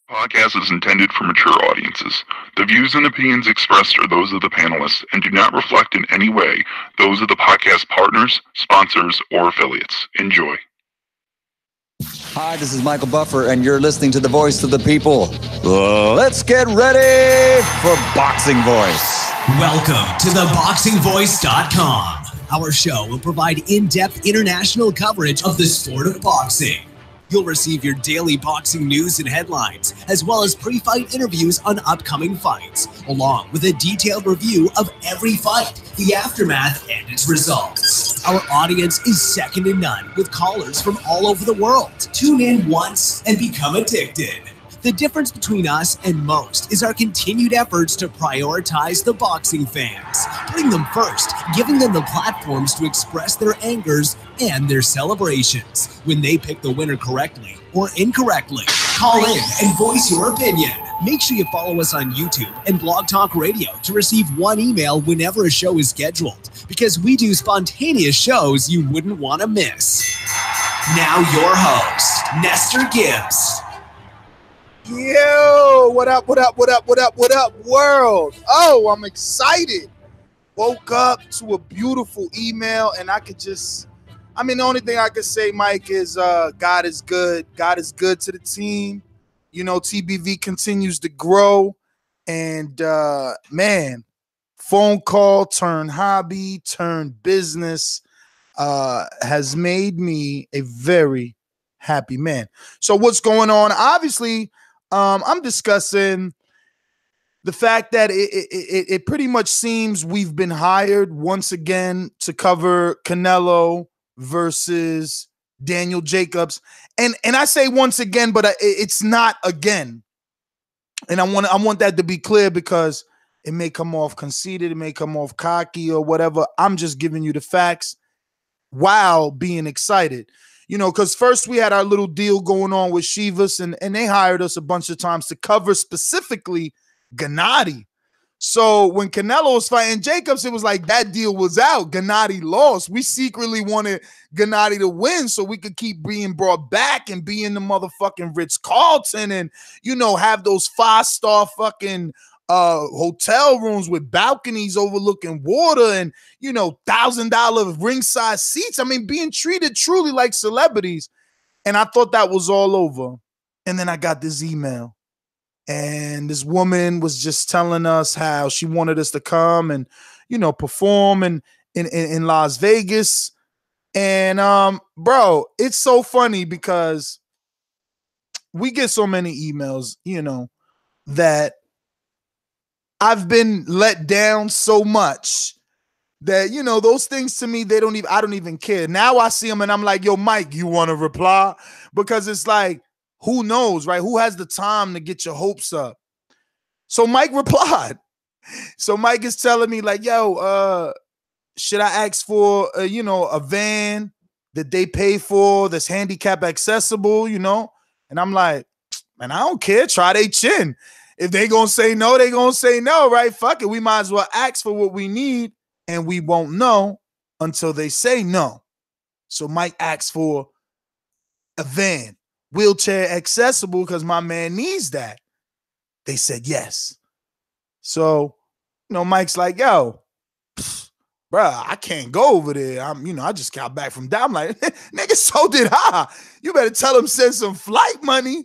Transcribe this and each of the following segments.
Podcast is intended for mature audiences. The views and opinions expressed are those of the panelists and do not reflect in any way those of the podcast partners, sponsors, or affiliates. Enjoy. Hi, this is Michael Buffer, and you're listening to the voice of the people. Let's get ready for Boxing Voice. Welcome to ThaBoxingvoice.com. Our show will provide in-depth international coverage of the sport of boxing. You'll receive your daily boxing news and headlines, as well as pre-fight interviews on upcoming fights, along with a detailed review of every fight, the aftermath, and its results. Our audience is second to none, with callers from all over the world. Tune in once and become addicted. The difference between us and most is our continued efforts to prioritize the boxing fans, putting them first, giving them the platforms to express their angers and their celebrations when they pick the winner correctly or incorrectly. Call in and voice your opinion. Make sure you follow us on YouTube and Blog Talk Radio to receive one email whenever a show is scheduled, because we do spontaneous shows you wouldn't want to miss. Now your host, Nestor Gibbs. Yo, what up, world? Oh, I'm excited. Woke up to a beautiful email, and the only thing I could say, Mike, is God is good. God is good to the team. You know, TBV continues to grow, and man, phone call turned hobby, turned business, has made me a very happy man. So what's going on? Obviously, I'm discussing the fact that it pretty much seems we've been hired once again to cover Canelo versus Daniel Jacobs. And I say once again, but it's not again. And I want that to be clear, because it may come off conceited, it may come off cocky or whatever. I'm just giving you the facts while being excited. You know, because first we had our little deal going on with Shivas, and they hired us a bunch of times to cover specifically Gennady. So when Canelo was fighting Jacobs, it was like that deal was out. Gennady lost. We secretly wanted Gennady to win so we could keep being brought back and be in the motherfucking Ritz-Carlton and, you know, have those 5-star fucking hotel rooms with balconies overlooking water and, you know, $1,000 ringside seats. I mean, being treated truly like celebrities. And I thought that was all over. And then I got this email, and this woman was just telling us how she wanted us to come and, you know, perform in Las Vegas. And bro, it's so funny because we get so many emails, you know, that I've been let down so much that, you know, those things to me, I don't even care. Now I see them and I'm like, yo, Mike, you want to reply? Because it's like, who knows, right? Who has the time to get your hopes up? So Mike replied. So Mike is telling me like, yo, should I ask for, you know, a van that they pay for that's handicap accessible, you know? And I'm like, man, I don't care. Try they chin. If they gonna say no, they gonna say no, right? Fuck it. We might as well ask for what we need, and we won't know until they say no. So Mike asked for a van, wheelchair accessible, because my man needs that. They said yes. So, you know, Mike's like, yo, bruh, I can't go over there. I just got back from down. I'm like, nigga, so did I. You better tell him send some flight money.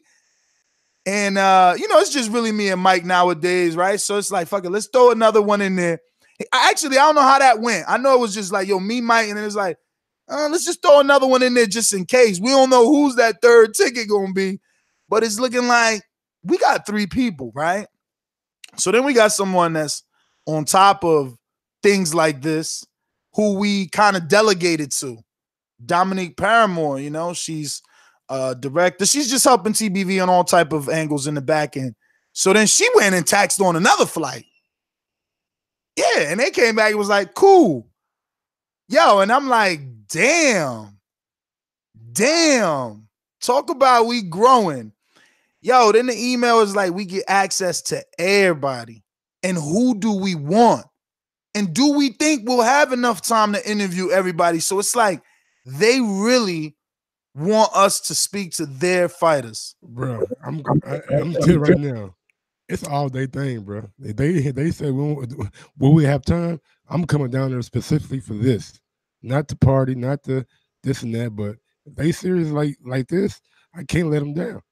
And, you know, it's just really me and Mike nowadays, right? So it's like, fuck it, let's throw another one in there. I don't know how that went. I know it was just like, yo, me, Mike, and then it's like, let's just throw another one in there just in case. We don't know who's that third ticket going to be, but it's looking like we got 3 people, right? So then we got someone that's on top of things like this who we kind of delegated to. Dominique Paramore, you know, she's director. She's just helping TBV on all type of angles in the back end. So then she went and taxed on another flight. Yeah, and they came back and was like, cool. Yo, and I'm like, damn. Talk about we growing. Yo, then the email is like, we get access to everybody. And who do we want? And do we think we'll have enough time to interview everybody? So it's like, they really want us to speak to their fighters. Bro, I'm telling you right now, it's all they thing, bro. They say when we have time, I'm coming down there specifically for this, not to party, not to this and that. But if they serious like this, I can't let them down.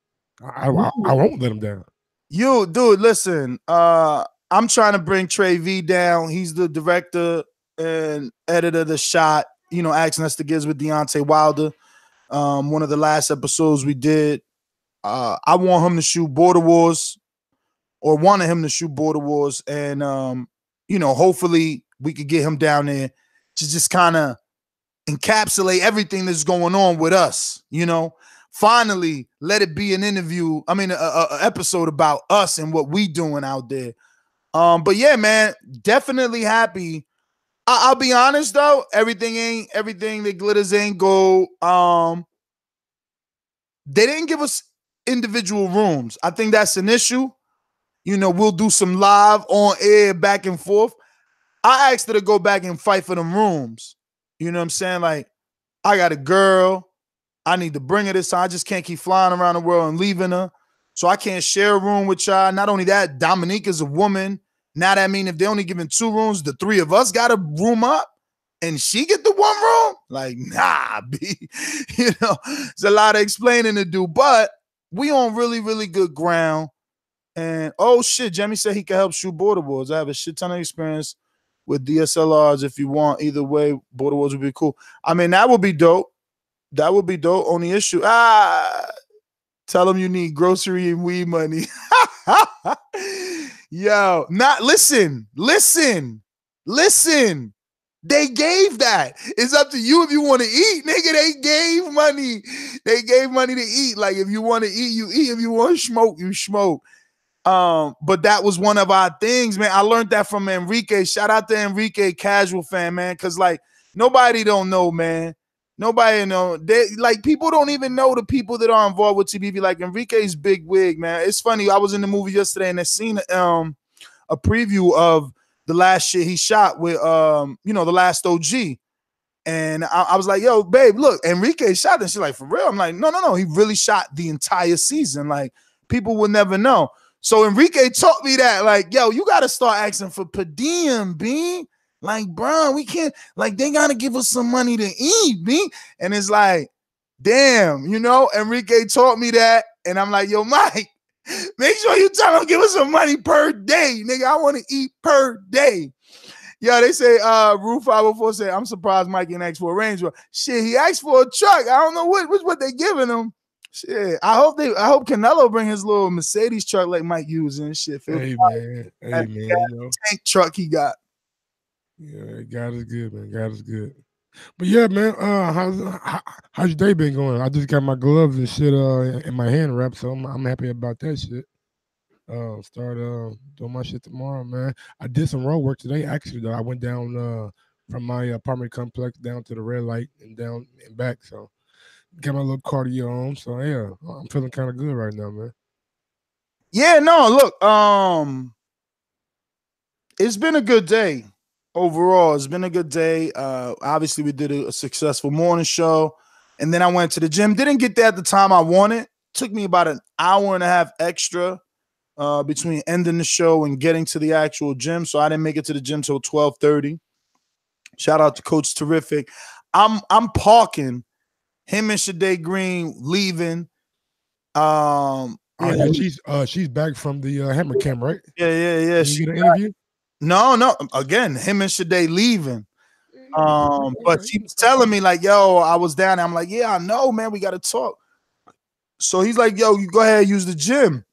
I won't let them down. You, dude, listen. I'm trying to bring Trey V down. He's the director and editor of The Shot. You know, asking us to get with Deontay Wilder. One of the last episodes we did. I want him to shoot Border Wars, or wanted him to shoot Border Wars, and you know, hopefully we could get him down there to just kind of encapsulate everything that's going on with us. You know, finally let it be an interview. I mean, a episode about us and what we doing out there. But yeah, man, definitely happy. I'll be honest though, everything that glitters ain't gold. They didn't give us individual rooms. I think that's an issue. You know, we'll do some live on air back and forth. I asked her to go back and fight for them rooms. You know what I'm saying? Like, I got a girl. I need to bring her this time. I just can't keep flying around the world and leaving her. So I can't share a room with y'all. Not only that, Dominique is a woman. Now that mean if they only giving 2 rooms, the 3 of us got a room up and she get the 1 room? Like, nah, B. You know, there's a lot of explaining to do, but we on really, really good ground. And oh shit, Jemmy said he can help shoot Border Wars. I have a shit ton of experience with DSLRs. If you want, either way, Border Wars would be cool. I mean, that would be dope. That would be dope. Only issue, tell them you need grocery and weed money. Yo, listen. They gave that. It's up to you if you want to eat, nigga. They gave money. They gave money to eat. Like, if you want to eat, you eat. If you want to smoke, you smoke. But that was one of our things, man. I learned that from Enrique. Shout out to Enrique, casual fan, man. Cause like nobody don't know, man. Nobody know. They like people don't even know the people that are involved with TPV. Like Enrique's big wig, man. It's funny. I was in the movie yesterday and I seen a preview of the last shit he shot with you know, the last OG. And I was like, yo, babe, look, Enrique shot this. She's like, for real? I'm like, no. He really shot the entire season. Like, people will never know. So Enrique taught me that, like, yo, you got to start asking for per diem, B. Like, bro, we can't, like, they got to give us some money to eat, B. And it's like, damn, you know, Enrique taught me that. And I'm like, yo, Mike, make sure you tell them give us some money per day. Nigga, I want to eat per day. Yo, they say, Roof 504 said, I'm surprised Mike didn't ask for a Range Rover. Shit, he asked for a truck. I don't know what they giving him. Shit, I hope Canelo bring his little Mercedes truck like Mike using and shit. Hey man, you know. Tank truck he got. Yeah, God is good, man. God is good. But yeah, man, how's your day been going? I just got my gloves and shit in my hand wrap, so I'm happy about that shit. Start doing my shit tomorrow, man. I did some road work today. Actually, though, I went down from my apartment complex down to the red light and down and back. So got my little cardio on. So yeah, I'm feeling kind of good right now, man. Yeah, no, look, it's been a good day overall. It's been a good day. Obviously, we did a successful morning show, and then I went to the gym. Didn't get there at the time I wanted. Took me about an hour and a half extra between ending the show and getting to the actual gym. So I didn't make it to the gym till 12:30. Shout out to Coach Terrific. I'm parking. Him and Shade Green leaving. She's back from the Hammer Camp, right? Yeah. She get an interview? No. Again, him and Shade leaving. But she was telling me like, yo, I was down there. I'm like, yeah, I know, man. We got to talk. So he's like, yo, you go ahead and use the gym.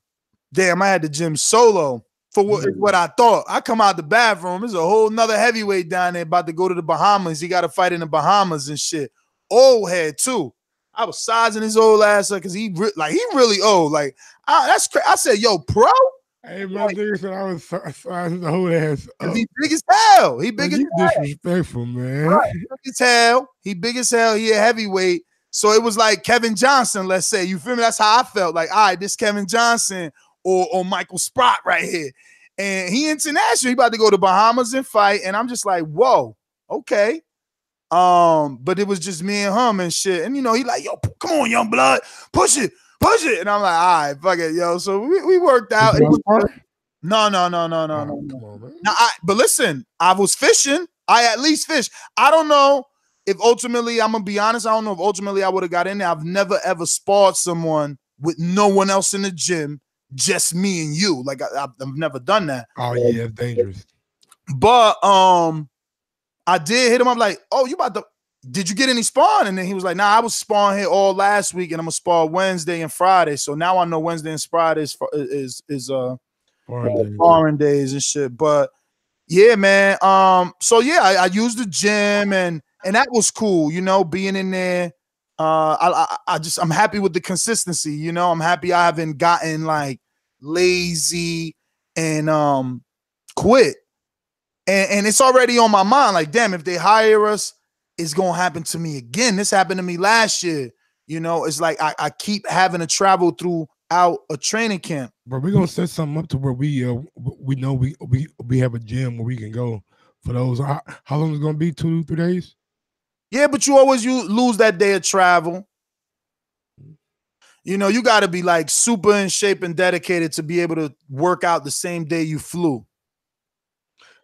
Damn, I had the gym solo for what I thought. I come out the bathroom. There's a whole nother heavyweight down there about to go to the Bahamas. He got to fight in the Bahamas and shit. Old head too. I was sizing his old ass up because he really old. Like that's crazy. I said, yo, pro. Hey, my nigga said I was sizing the whole ass up. He big as hell. He big as hell. Disrespectful, man. Right. He big as hell. He a heavyweight. So it was like Kevin Johnson, let's say. You feel me? That's how I felt. Like, all right, this Kevin Johnson or Michael Sprott right here. And he international. He about to go to Bahamas and fight. And I'm just like, whoa, okay. But it was just me and him and shit. And you know, he like, yo, come on, young blood, push it. And I'm like, all right, fuck it, yo. So we worked out. No. Come on, man. But listen, I was fishing. I at least fished. I don't know if ultimately, I'm gonna be honest, I don't know if ultimately I would have got in there. I've never ever sparred someone with no one else in the gym, just me and you. Like I've never done that. Oh yeah, dangerous. But I did hit him up like, oh, did you get any sparring? And then he was like, nah, I was sparring here all last week, and I'm gonna spar Wednesday and Friday. So now I know Wednesday and Friday is sparring days and shit. But yeah, man. So yeah, I used the gym and that was cool, you know, being in there. I'm happy with the consistency, you know. I'm happy I haven't gotten like lazy and quit. And it's already on my mind. Like, damn, if they hire us, it's gonna happen to me again. This happened to me last year. You know, it's like I keep having to travel throughout a training camp. But we're gonna set something up to where we know we have a gym where we can go for those. How long is it gonna be? 2-3 days? Yeah, but you always lose that day of travel. You know, you got to be like super in shape and dedicated to be able to work out the same day you flew.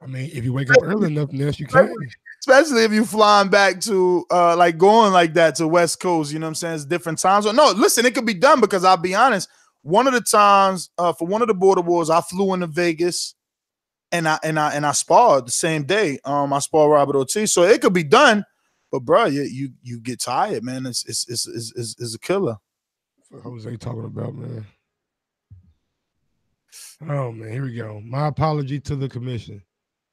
I mean, if you wake up early enough, yes, you can. Especially if you flying back to like going like that to West Coast, you know what I'm saying? It's different times. No, listen, it could be done because I'll be honest. One of the times for one of the border wars, I flew into Vegas and I sparred the same day. I sparred Robert Ortiz, so it could be done. But bro, you get tired, man. It's a killer. What Jose talking about, man? Oh man, here we go. My apology to the commission.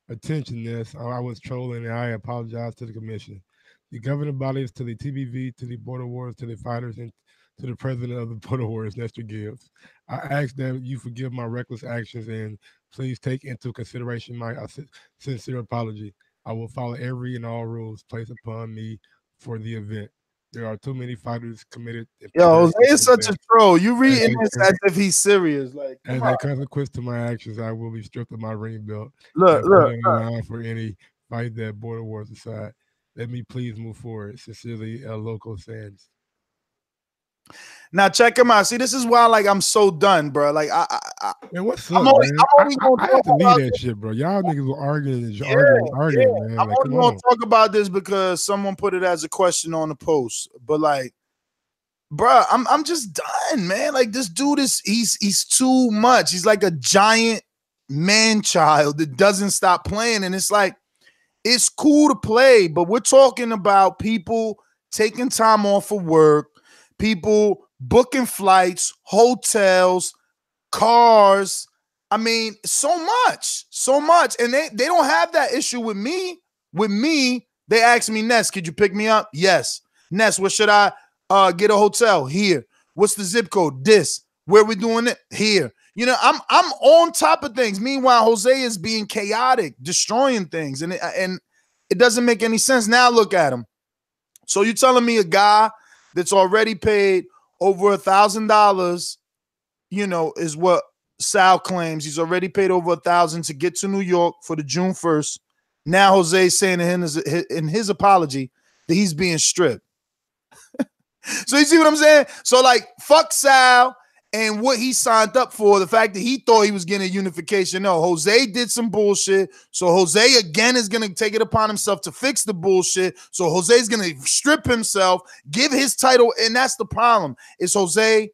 Attention, this. I was trolling and I apologize to the commission, the governing bodies, to the TPV, to the border wars, to the fighters, and to the president of the border wars, Nestor Gibbs. I ask that you forgive my reckless actions and please take into consideration my sincere apology. I will follow every and all rules placed upon me for the event. There are too many fighters committed. Yo, Jose is such a troll. You reading this as if he's serious. Like, as a consequence to my actions, I will be stripped of my ring belt. Look. For any fight that border wars aside, let me please move forward. Sincerely, Loco Sands. Now check him out. See, this is why, like, I'm so done, bro. Like, man, what's up, man? I have to leave that shit, bro. Y'all niggas were arguing, man. I'm only gonna talk about this because someone put it as a question on the post. But like, bro, I'm just done, man. Like, this dude he's too much. He's like a giant man child that doesn't stop playing, and it's like, it's cool to play, but we're talking about people taking time off of work. People booking flights, hotels, cars. I mean, so much. And they don't have that issue with me. With me, they ask me, Ness, could you pick me up? Yes. Ness, where should I get a hotel? Here. What's the zip code? This. Where we doing it? Here. You know, I'm on top of things. Meanwhile, Jose is being chaotic, destroying things. And it doesn't make any sense. Now look at him. So you're telling me a guy that's already paid over $1,000, you know, is what Sal claims. He's already paid over $1,000 to get to New York for the June 1st. Now Jose's saying to him in his apology that he's being stripped. So you see what I'm saying? So like, fuck Sal and what he signed up for, the fact that he thought he was getting a unification. No, Jose did some bullshit. So Jose again is going to take it upon himself to fix the bullshit. So Jose's going to strip himself, give his title. And that's the problem. It's Jose.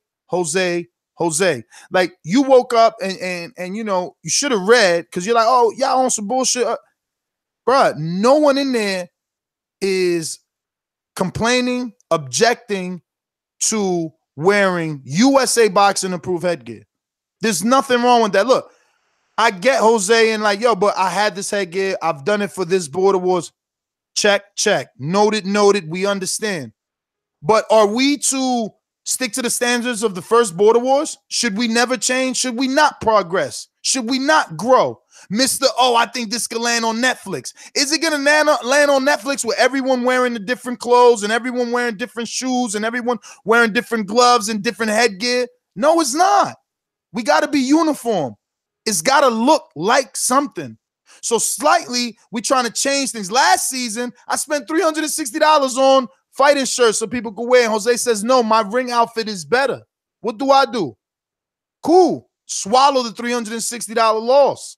Like, you woke up and you know, you should have read, because you're like, oh, y'all on some bullshit. Bruh, no one in there is complaining, objecting to wearing USA boxing approved headgear. There's nothing wrong with that. Look, I get Jose and like, yo, but I had this headgear. I've done it for this border wars. Check. Noted. We understand. But are we to stick to the standards of the first border wars? Should we never change? Should we not progress? Should we not grow? Mr. Oh, I think this could land on Netflix. Is it going to land on Netflix with everyone wearing the different clothes and everyone wearing different shoes and everyone wearing different gloves and different headgear? No, it's not. We got to be uniform. It's got to look like something. So slightly, we trying to change things. Last season, I spent $360 on fighting shirts so people could wear. And Jose says, no, my ring outfit is better. What do? Cool. Swallow the $360 loss.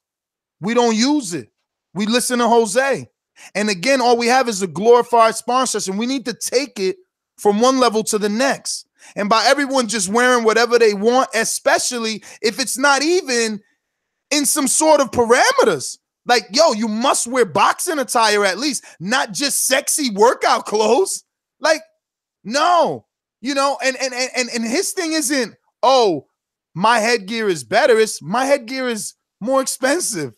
We don't use it. We listen to Jose. And again, all we have is a glorified sponsorship, and we need to take it from one level to the next. And by everyone just wearing whatever they want, especially if it's not even in some sort of parameters. Like, yo, you must wear boxing attire at least, not just sexy workout clothes. Like, no, you know, and his thing isn't, oh, my headgear is better. It's my headgear is more expensive.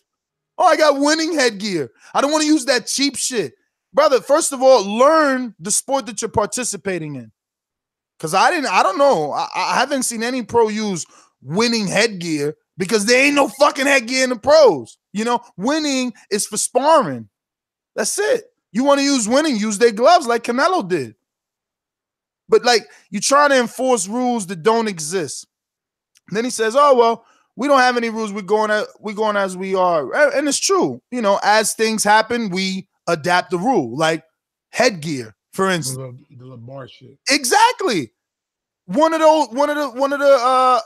Oh, I got winning headgear. I don't want to use that cheap shit. Brother, first of all, learn the sport that you're participating in. Because I don't know. I haven't seen any pro use winning headgear because there ain't no fucking headgear in the pros. You know, winning is for sparring. That's it. You want to use winning, use their gloves like Canelo did. But like, you're trying to enforce rules that don't exist. And then he says, oh, well, we don't have any rules. We're going as we are. And it's true. You know, as things happen, we adapt the rule. Like headgear, for instance. The little bar shit. Exactly. One of the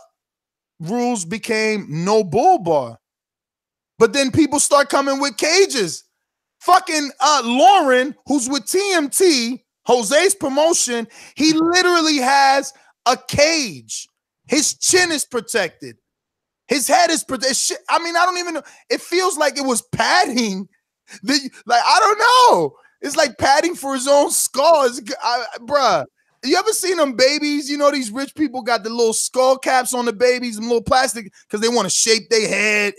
rules became no bull bar. But then people start coming with cages. Fucking Lauren, who's with TMT, Jose's promotion, he literally has a cage. His chin is protected. His head is protected. I mean, I don't even know. It feels like it was padding. Like, I don't know. It's like padding for his own skull. Bruh, you ever seen them babies? You know, these rich people got the little skull caps on the babies and little plastic because they want to shape their head.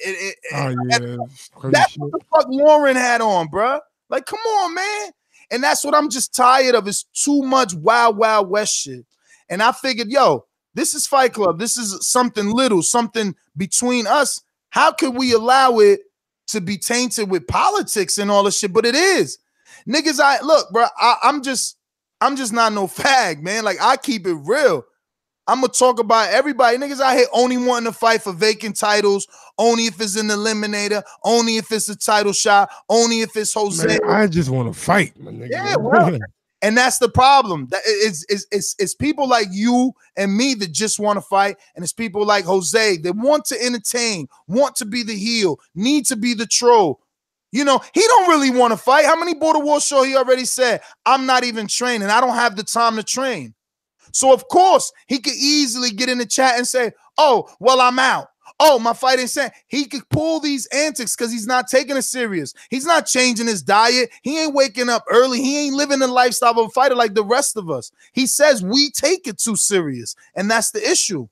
That's what the fuck Lauren had on, bruh. Like, come on, man. And that's what I'm just tired of. It's too much Wild Wild West shit. And I figured, yo, this is Fight Club. This is something little, something between us. How could we allow it to be tainted with politics and all this shit? But it is. Niggas, look, bro, I'm just not no fag, man. Like, I keep it real. I'm going to talk about everybody. Niggas out here only wanting to fight for vacant titles, only if it's an eliminator, only if it's a title shot, only if it's Jose. Man, I just want to fight, my nigga. Yeah, well, and that's the problem. It's people like you and me that just want to fight, and it's people like Jose that want to entertain, want to be the heel, need to be the troll. You know, he don't really want to fight. How many Border War show he already said, I'm not even training. I don't have the time to train. So, of course, he could easily get in the chat and say, oh, well, I'm out. Oh, my fight ain't set. He could pull these antics because he's not taking it serious. He's not changing his diet. He ain't waking up early. He ain't living the lifestyle of a fighter like the rest of us. He says we take it too serious, and that's the issue.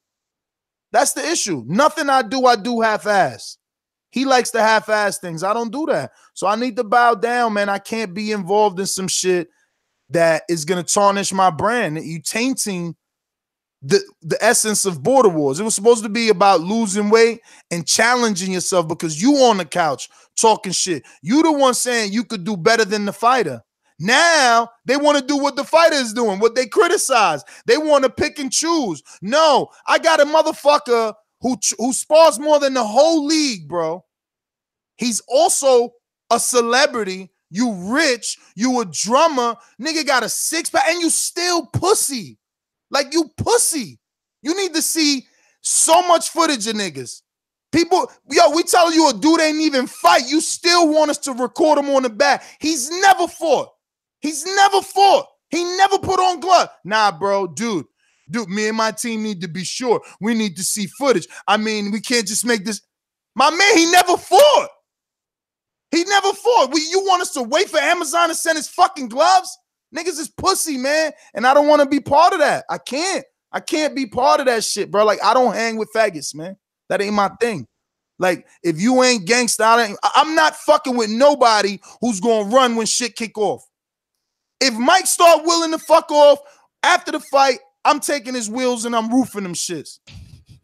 That's the issue. Nothing I do half-ass. He likes to half-ass things. I don't do that. So I need to bow down, man. I can't be involved in some shit that is going to tarnish my brand. You tainting the essence of Border Wars. It was supposed to be about losing weight and challenging yourself because you on the couch talking shit. You the one saying you could do better than the fighter. Now they want to do what the fighter is doing, what they criticize. They want to pick and choose. No, I got a motherfucker who spars more than the whole league, bro. He's also a celebrity. You rich, you a drummer, nigga got a six-pack, and you still pussy. Like, you pussy. You need to see so much footage of niggas. People, yo, we tell you a dude ain't even fight. You still want us to record him on the back. He's never fought. He's never fought. He never put on gloves. Nah, bro, dude, me and my team need to be sure. We need to see footage. I mean, we can't just make this. My man, he never fought. He never fought. You want us to wait for Amazon to send his fucking gloves? Niggas is pussy, man. And I don't want to be part of that. I can't be part of that shit, bro. Like, I don't hang with faggots, man. That ain't my thing. Like, if you ain't gangsta, I'm not fucking with nobody who's going to run when shit kick off. If Mike start willing to fuck off after the fight, I'm taking his wheels and I'm roofing them shits.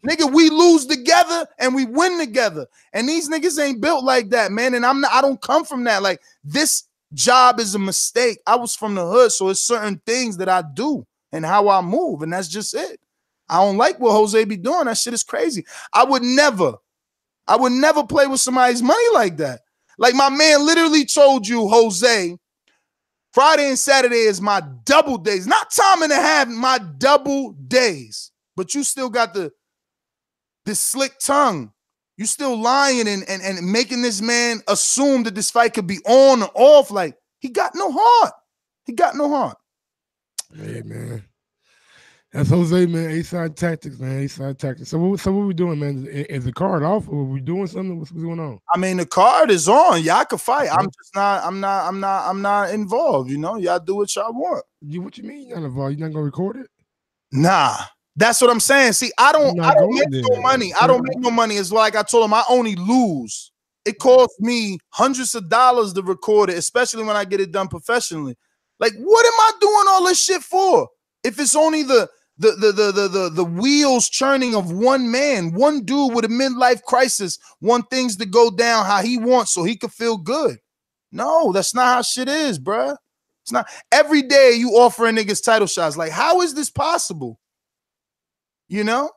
Nigga, we lose together and we win together. And these niggas ain't built like that, man. And I don't come from that. Like, this job is a mistake. I was from the hood, so it's certain things that I do and how I move, and that's just it. I don't like what Jose be doing. That shit is crazy. I would never play with somebody's money like that. Like my man literally told you, Jose, Friday and Saturday is my double days. Not time and a half, my double days. But you still got this slick tongue. You still lying and making this man assume that this fight could be on or off. Like, he got no heart. He got no heart. Hey, man. That's Jose, man. A-side tactics, man. A-side tactics. So what we doing, man? Is the card off, or are we doing something? What's going on? I mean, the card is on. Y'all can fight. I'm just not. I'm not involved. You know, y'all do what y'all want. What you mean you're not involved? You're not gonna record it? Nah, that's what I'm saying. See, I don't make no money. I don't make no money. It's like I told him, I only lose. It costs me hundreds of dollars to record it, especially when I get it done professionally. Like, what am I doing all this shit for? If it's only the wheels churning of one man, one dude with a midlife crisis, want things to go down how he wants so he could feel good. No, that's not how shit is, bruh. It's not. Every day you offering niggas title shots. Like, how is this possible? You know?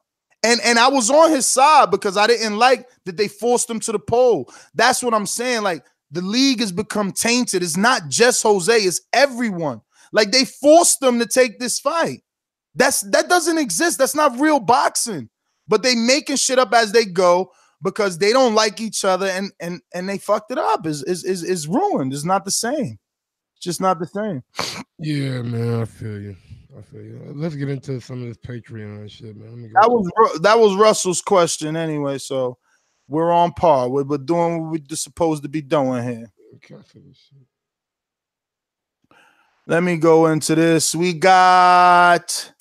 And I was on his side because I didn't like that they forced him to the pole. That's what I'm saying. Like, the league has become tainted. It's not just Jose, it's everyone. Like, they forced them to take this fight. That doesn't exist. That's not real boxing. But they making shit up as they go because they don't like each other and they fucked it up. Is ruined. It's not the same. It's just not the same. Yeah, man. I feel you. Let's get into some of this Patreon shit, man. That was Russell's question anyway. So we're on par. We're doing what we're supposed to be doing here. Let me go into this. We got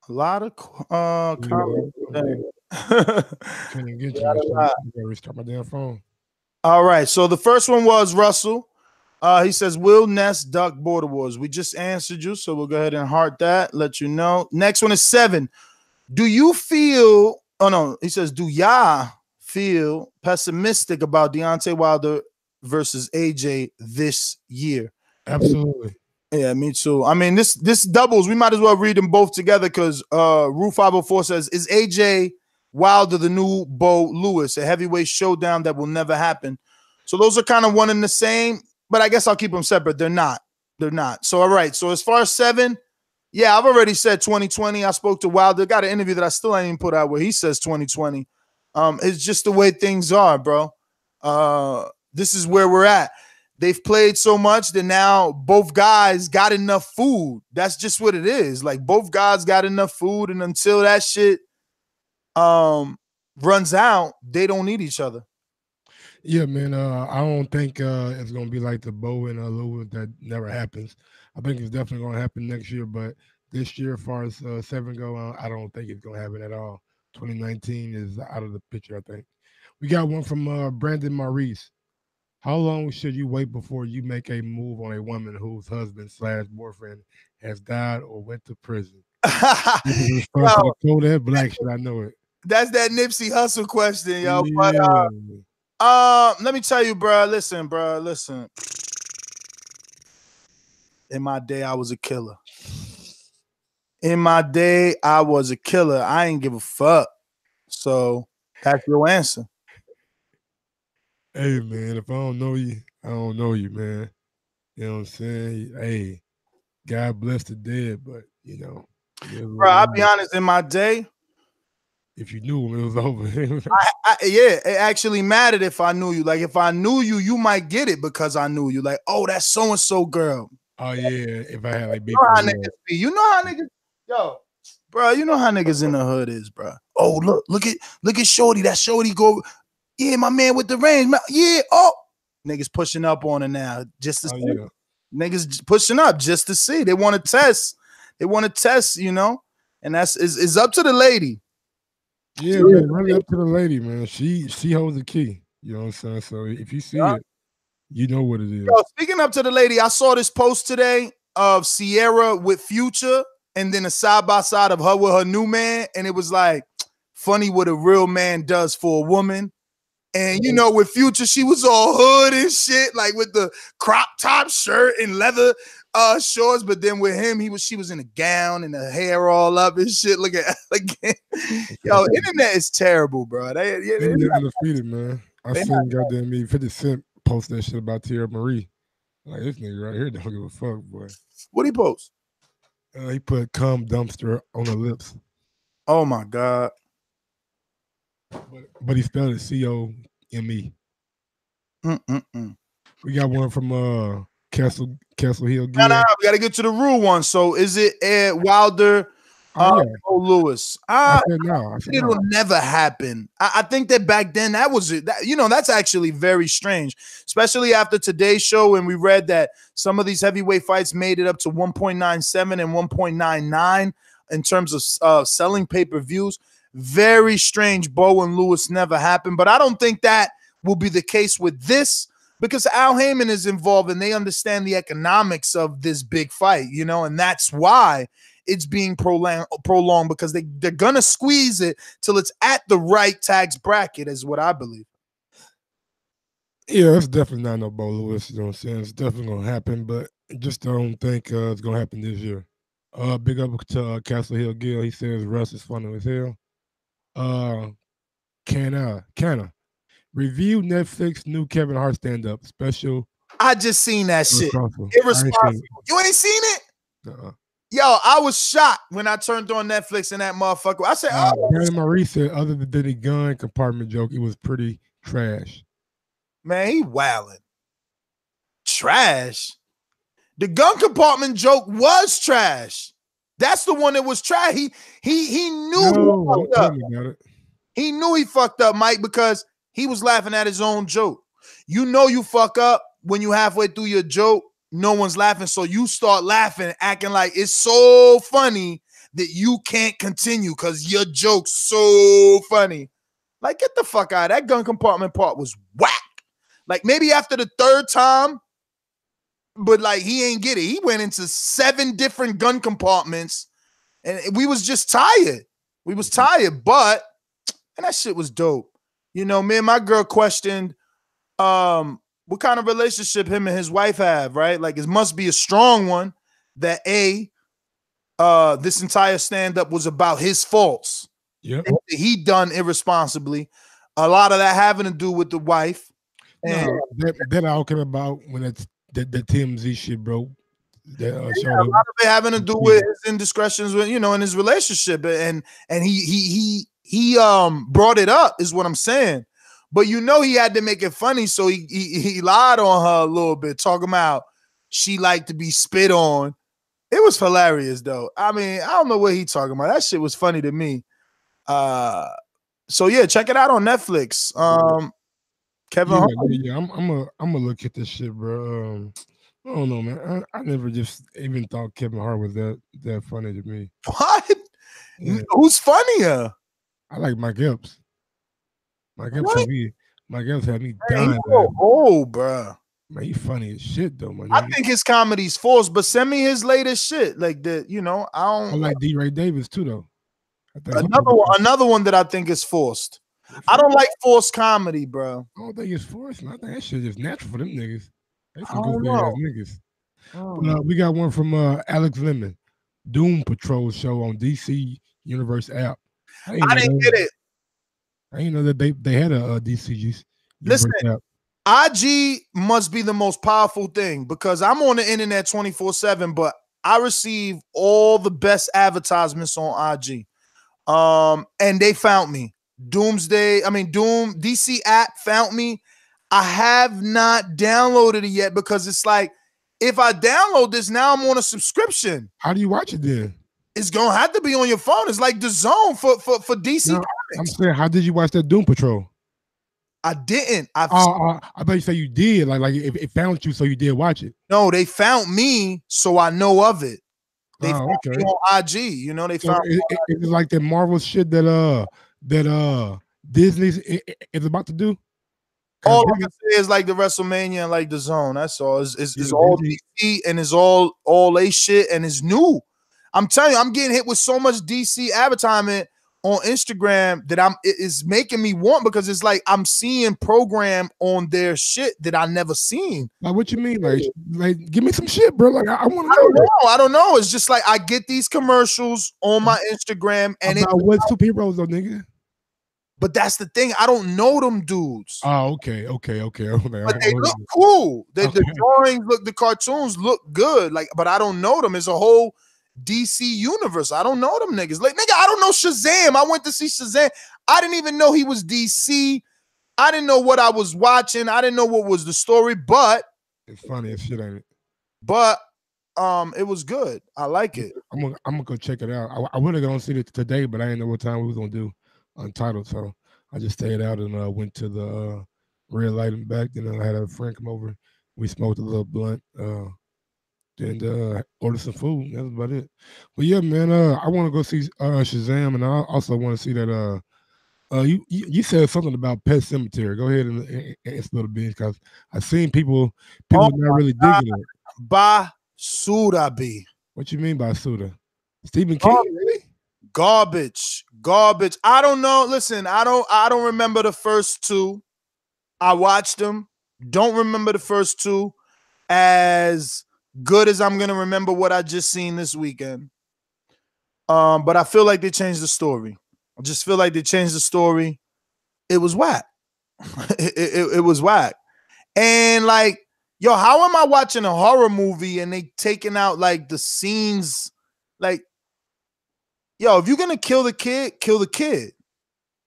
a lot of comments. Can't get you. I gotta restart my damn phone. All right. So the first one was Russell. He says, will Ness duck Border Wars? We just answered you, so we'll go ahead and heart that, let you know. Next one is 7. Do you feel, he says, do y'all feel pessimistic about Deontay Wilder versus AJ this year? Absolutely. Yeah, me too. I mean, this doubles. We might as well read them both together because Rue 504 says, is AJ Wilder the new Bo Lewis, a heavyweight showdown that will never happen? So those are kind of one and the same, but I guess I'll keep them separate. They're not. So, all right. So as far as 7, yeah, I've already said 2020. I spoke to Wilder. Got an interview that I still ain't even put out where he says 2020. It's just the way things are, bro. This is where we're at. They've played so much that now both guys got enough food. That's just what it is. Like, both guys got enough food, and until that shit runs out, they don't need each other. Yeah, man. I don't think it's gonna be like the Bowe and Lewis that never happens. I think it's definitely gonna happen next year, but this year, as far as 7 go, I don't think it's gonna happen at all. 2019 is out of the picture, I think. We got one from Brandon Maurice. How long should you wait before you make a move on a woman whose husband/boyfriend has died or went to prison? This is a response to Kodak Black. Should I know it? That's that Nipsey Hussle question, yo. Yeah. But let me tell you, bro. Listen. In my day, I was a killer. I ain't give a fuck. So that's your answer. Hey, man, if I don't know you, I don't know you, man. You know what I'm saying? Hey, God bless the dead, but, you know. Bro, I'll be honest, in my day, if you knew him, it was over. Yeah, it actually mattered if I knew you. Like, if I knew you, you might get it because I knew you. Like, oh, that's so-and-so girl. Oh, yeah, if I had, like, big you know how niggas, yo, bro, you know how niggas in the hood is, bro. Oh, look at Shorty. That Shorty go, yeah, my man with the range. Yeah, niggas pushing up on her now just to see. Yeah. Niggas pushing up just to see. They want to test. You know, and it's up to the lady. Yeah, man, run up to the lady, man. She holds the key. You know what I'm saying? So if you see it, you know what it is. Yo, speaking up to the lady, I saw this post today of Sierra with Future, and then a side by side of her with her new man, and it was like, funny what a real man does for a woman. And you know, with Future, she was all hood and shit, like with the crop top shirt and leather shorts. But then with him, she was in a gown and the hair all up and shit. Look at yo, internet is terrible, bro. They undefeated, man. I seen goddamn me 50 Cent post that shit about Tierra Marie. Like, this nigga right here don't give a fuck, boy. What'd he post? He put cum dumpster on her lips. Oh my God. But he spelled it C-O-M-E. We got one from Castle Hill. No, we gotta get to the real one. So is it Ed Wilder? Lewis. It'll never happen. I think that back then that was it. That's actually very strange, especially after today's show when we read that some of these heavyweight fights made it up to 1.97 and 1.99 in terms of selling pay-per-views. Very strange. Bowe and Lewis never happened, but I don't think that will be the case with this because Al Heyman is involved and they understand the economics of this big fight, and that's why it's being prolonged because they're gonna squeeze it till it's at the right tax bracket, is what I believe. Yeah, it's definitely not no Bowe Lewis. You know what I'm saying? It's definitely gonna happen, but I just don't think it's gonna happen this year. Big up to Castle Hill Gill. He says Russ is funny as hell. Canna review Netflix new Kevin Hart stand-up special. I just seen that shit. Irresponsible. You ain't seen it? Yo, I was shocked when I turned on Netflix and that motherfucker. I said, Danny Marie said, other than the gun compartment joke, it was pretty trash. Man, he wildin'. Trash. The gun compartment joke was trash. That's the one that was trash. He knew he fucked up. He knew he fucked up, Mike, because he was laughing at his own joke. You know you fuck up when you halfway through your joke, no one's laughing, so you start laughing, acting like it's so funny that you can't continue because your joke's so funny. Like, get the fuck out. That gun compartment part was whack. Like, maybe after the third time, but like he ain't get it. He went into 7 different gun compartments, and we was just tired. We was tired, but and that shit was dope. Me and my girl questioned what kind of relationship him and his wife have, right? Like, it must be a strong one that this entire stand-up was about his faults. Yeah, he done irresponsibly. A lot of that having to do with the wife. And that all came about when the TMZ shit broke. A lot of it having to do with his indiscretions with, in his relationship. And he brought it up, is what I'm saying. But he had to make it funny, so he lied on her a little bit, talking about she liked to be spit on. It was hilarious, though. I mean, I don't know what he talking about. That shit was funny to me. So yeah, check it out on Netflix. Kevin Hart. Yeah, I'm gonna look at this shit, bro. I don't know, man. I never just even thought Kevin Hart was that funny to me. What? Yeah. Who's funnier? I like Mike Epps. Mike Epps had me dying. Oh, bro. Man, he funny as shit though, man. I think his comedy's forced, but send me his latest shit. Like I like D. Ray Davis too, though. Another one that I think is forced. I don't like forced comedy, bro. I don't think it's forced. I think that shit is natural for them niggas. They some goofy ass niggas. We got one from Alex Lemon, Doom Patrol show on DC Universe app. I didn't get it. I didn't know that they had a DC. Listen, app. IG must be the most powerful thing because I'm on the internet 24/7, but I receive all the best advertisements on IG. And they found me. Doom DC app found me. I have not downloaded it yet because it's like, if I download this, now I'm on a subscription. How do you watch it then? It's gonna have to be on your phone. It's like Dazn for DC. No, I'm saying, how did you watch that Doom Patrol? I didn't. I thought you said you did. Like it found you, so you did watch it. No, they found me, so I know of it. They found me on IG. They found. It's like that Marvel shit that Disney is about to do. All I can say is like the WrestleMania and like the Zone. That's all. It's all DC and it's all A shit and it's new. I'm telling you, I'm getting hit with so much DC advertisement on Instagram that is making me want, because it's like I'm seeing program on their shit that I never seen. Like, what you mean? Like give me some shit, bro. Like, I want to know. I don't know. It's just like I get these commercials on my Instagram, and about what superheroes though, nigga? But that's the thing. I don't know them dudes. Oh, okay. But they look cool. The drawings look, the cartoons look good. Like, but I don't know them. It's a whole DC universe. I don't know them niggas. Like, nigga, I don't know Shazam. I went to see Shazam. I didn't even know he was DC. I didn't know what I was watching. I didn't know what was the story, but it's funny as shit, ain't it? But it was good. I like it. I'm gonna go check it out. I would have gone see it today, but I didn't know what time we was gonna do Untitled, so I just stayed out and went to the red light and back. Then I had a friend come over. We smoked a little blunt. Then ordered some food. That's about it. But yeah, man, I want to go see Shazam, and I also want to see that. You said something about Pet Cemetery. Go ahead and spill the beans, because I've seen people not really digging it. Basura B. What you mean by Suda? Stephen King, really? Garbage. I don't know. Listen, I don't remember the first two. I watched them. Don't remember the first two as good as I'm gonna remember what I just seen this weekend. But I feel like they changed the story. I just feel like they changed the story. It was whack. it was whack. And like, yo, how am I watching a horror movie and they taking out like the scenes? Like, yo, if you're gonna kill the kid, kill the kid.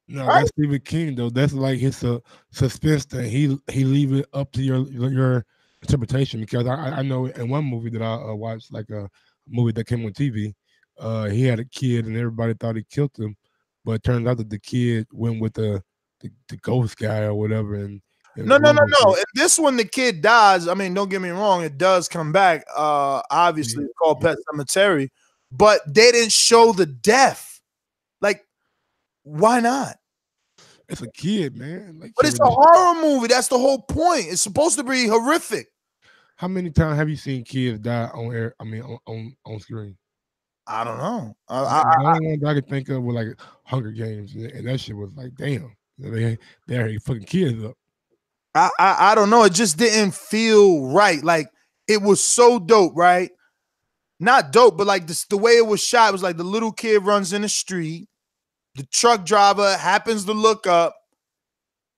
No, right? That's Stephen King though. That's like his suspense that he leave it up to your interpretation. Because I know in one movie that I watched, like a movie that came on TV, he had a kid and everybody thought he killed him, but it turns out that the kid went with the ghost guy or whatever. And no. In this one, the kid dies. I mean, don't get me wrong, it does come back. Obviously, it's called Pet Cemetery, but they didn't show the death. Like, why not? It's a kid, man. Like, but it's a horror movie. That's the whole point. It's supposed to be horrific. How many times have you seen kids die on air? I mean, on screen. I don't know. The only one that I could think of was like Hunger Games, and that shit was like, damn, they're fucking kids up. I don't know. It just didn't feel right. Like, it was so dope, right? Not dope, but like the way it was shot, it was like the little kid runs in the street. The truck driver happens to look up,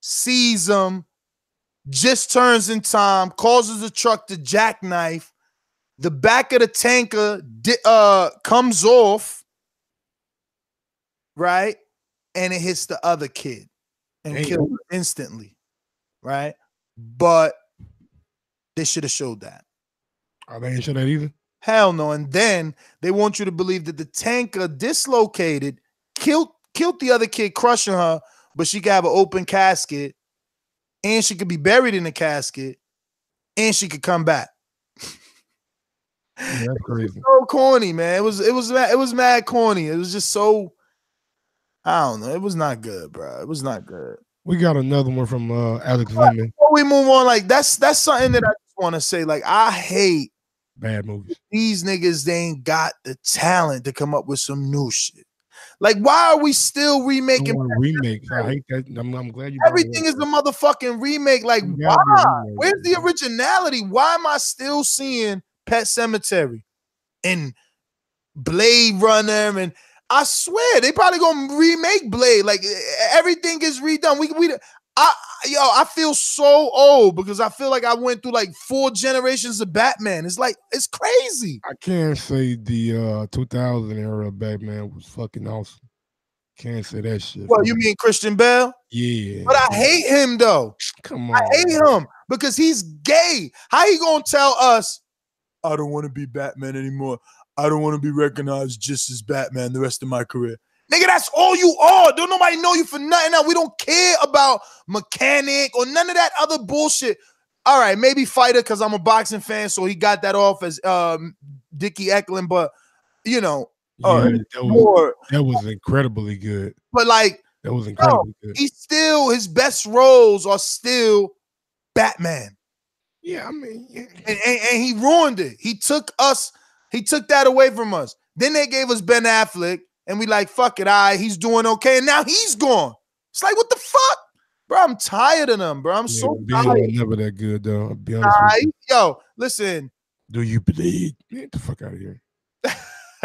sees him, just turns in time, causes the truck to jackknife. The back of the tanker comes off, right? And it hits the other kid and kills him instantly, right? But they should have showed that. Oh, they didn't show that either? Hell no. And then they want you to believe that the tanker dislocated, killed the other kid, crushing her, but she could have an open casket, and she could be buried in the casket, and she could come back. Yeah, that's crazy. So corny, man. It was mad corny. It was just so, I don't know. It was not good, bro. It was not good. We got another one from Alex Lemon. Before we move on, like that's something that I just want to say. Like, I hate bad movies. These niggas, they ain't got the talent to come up with some new shit. Like, why are we still remaking remakes? I hate that. I'm glad you. Everything is a motherfucking remake. Like, why? Where's the originality? Why am I still seeing Pet Cemetery and Blade Runner? And I swear they probably gonna remake Blade. Like, everything is redone. I feel so old because I feel like I went through like 4 generations of Batman. It's like, it's crazy. I can't say the 2000 era Batman was fucking awesome. Can't say that shit. Well, you mean Christian Bale? Yeah. But I hate him though. Come on. I hate him because he's gay. How he gonna tell us, I don't want to be Batman anymore. I don't want to be recognized just as Batman the rest of my career. Nigga, that's all you are. Don't nobody know you for nothing else. We don't care about mechanic or none of that other bullshit. All right, maybe fighter because I'm a boxing fan, so he got that off as Dickie Eklund, but you know, that was incredibly good. But like, that was incredibly good. He's still, his best roles are still Batman. Yeah, I mean, yeah. And he ruined it. He took that away from us. Then they gave us Ben Affleck. and we like, fuck it, all right, he's doing okay, and now he's gone. It's like, what the fuck? Bro, I'm tired of them, bro. I'm so tired. Never that good, though. I'll be honest with you. Yo, listen. Do you believe? Get the fuck out of here.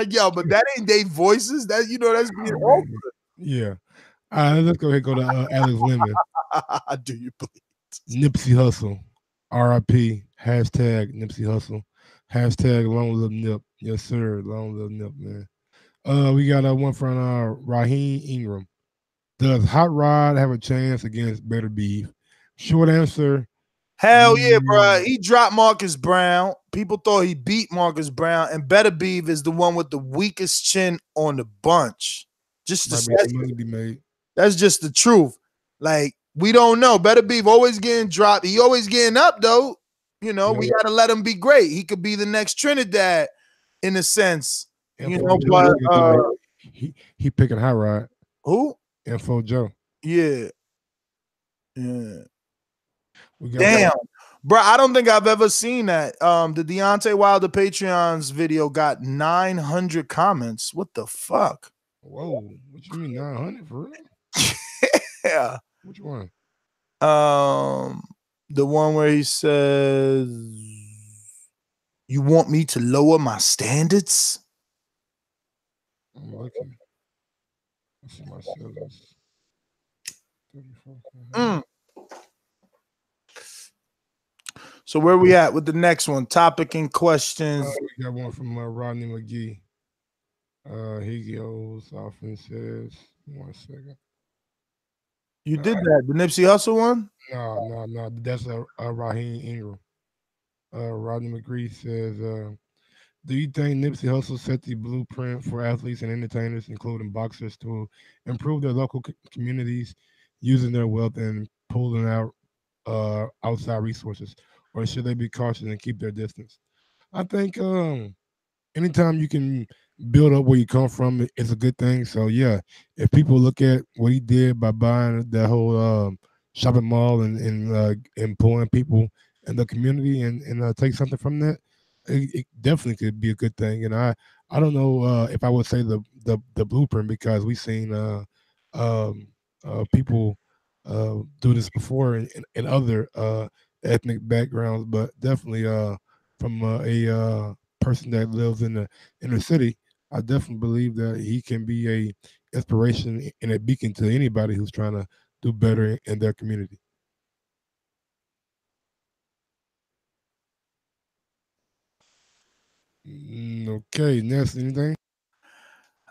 Yo, but that ain't they voices. That, you know, that's being awkward. Yeah. All right, let's go ahead and go to Alex Lemon. Do you believe? Nipsey Hussle. RIP. Hashtag Nipsey Hussle. Hashtag long live Nip. Yes, sir. Long live Nip, man. We got one from Raheem Ingram. Does Hot Rod have a chance against Better Beef? Short answer. Hell yeah, bro. He dropped Marcus Brown. People thought he beat Marcus Brown, and Better Beef is the one with the weakest chin on the bunch. Money be made. That's just the truth. Like, we don't know. Better Beef always getting dropped. He always getting up, though. You know, we got to let him be great. He could be the next Trinidad in a sense. You know, but he picking Hot Rod. Who? Info Joe. Yeah. Damn. Bro, I don't think I've ever seen that. The Deontay Wilder Patreon's video got 900 comments. What the fuck? Whoa. What you mean 900 for real? Yeah. Which one? The one where he says, "You want me to lower my standards?" I'm looking. Let's see my sellers. So where we at with the next one? Topic and questions. We got one from Rodney McGee. He goes off and says, 1 second. You did that, the Nipsey Hussle one? No. That's Raheem Ingram. Rodney McGee says, do you think Nipsey Hussle set the blueprint for athletes and entertainers, including boxers, to improve their local communities using their wealth and pulling out outside resources? Or should they be cautious and keep their distance? I think anytime you can build up where you come from, it's a good thing. So, yeah, if people look at what he did by buying that whole shopping mall and employing people in the community and take something from that, it definitely could be a good thing. And I don't know if I would say the blueprint, because we've seen people do this before in other ethnic backgrounds, but definitely from a person that lives in the inner city, I definitely believe that he can be a inspiration and a beacon to anybody who's trying to do better in their community. Okay, next, anything?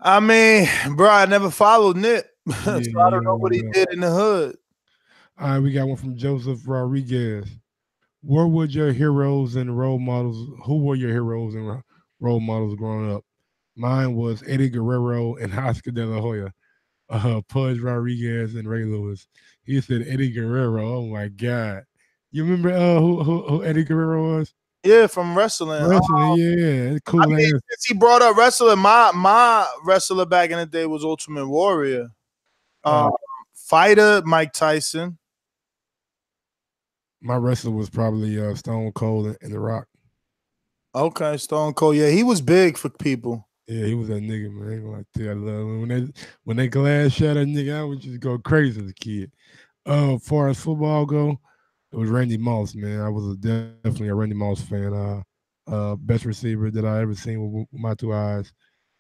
I mean, bro, I never followed Nip, so I don't know what he did in the hood. All right, we got one from Joseph Rodriguez. Where would your heroes and role models? Who were your heroes and role models growing up? Mine was Eddie Guerrero and Oscar De La Hoya, Pudge Rodriguez and Ray Lewis. He said Eddie Guerrero. Oh my God! You remember who Eddie Guerrero was? Yeah, from wrestling. Yeah, cool. I mean, since he brought up wrestling, my wrestler back in the day was Ultimate Warrior. Fighter Mike Tyson. My wrestler was probably Stone Cold and The Rock. Okay, Stone Cold. Yeah, he was big for people. Yeah, he was that nigga, man. Like that. I love when they glass shot that nigga, I would just go crazy as a kid. As far as football go, it was Randy Moss, man. I was definitely a Randy Moss fan. Best receiver that I ever seen with my two eyes.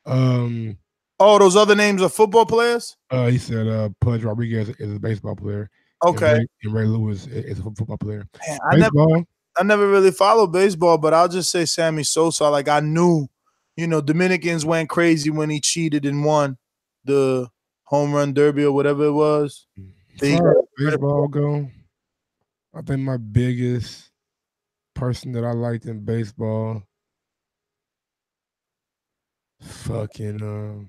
Those other names are football players? He said Pudge Rodriguez is a baseball player. Okay. And Ray Lewis is a football player. Man, I never really followed baseball, but I'll just say Sammy Sosa. Like, I knew, Dominicans went crazy when he cheated and won the home run derby or whatever it was. Baseball go, I think my biggest person that I liked in baseball, fucking,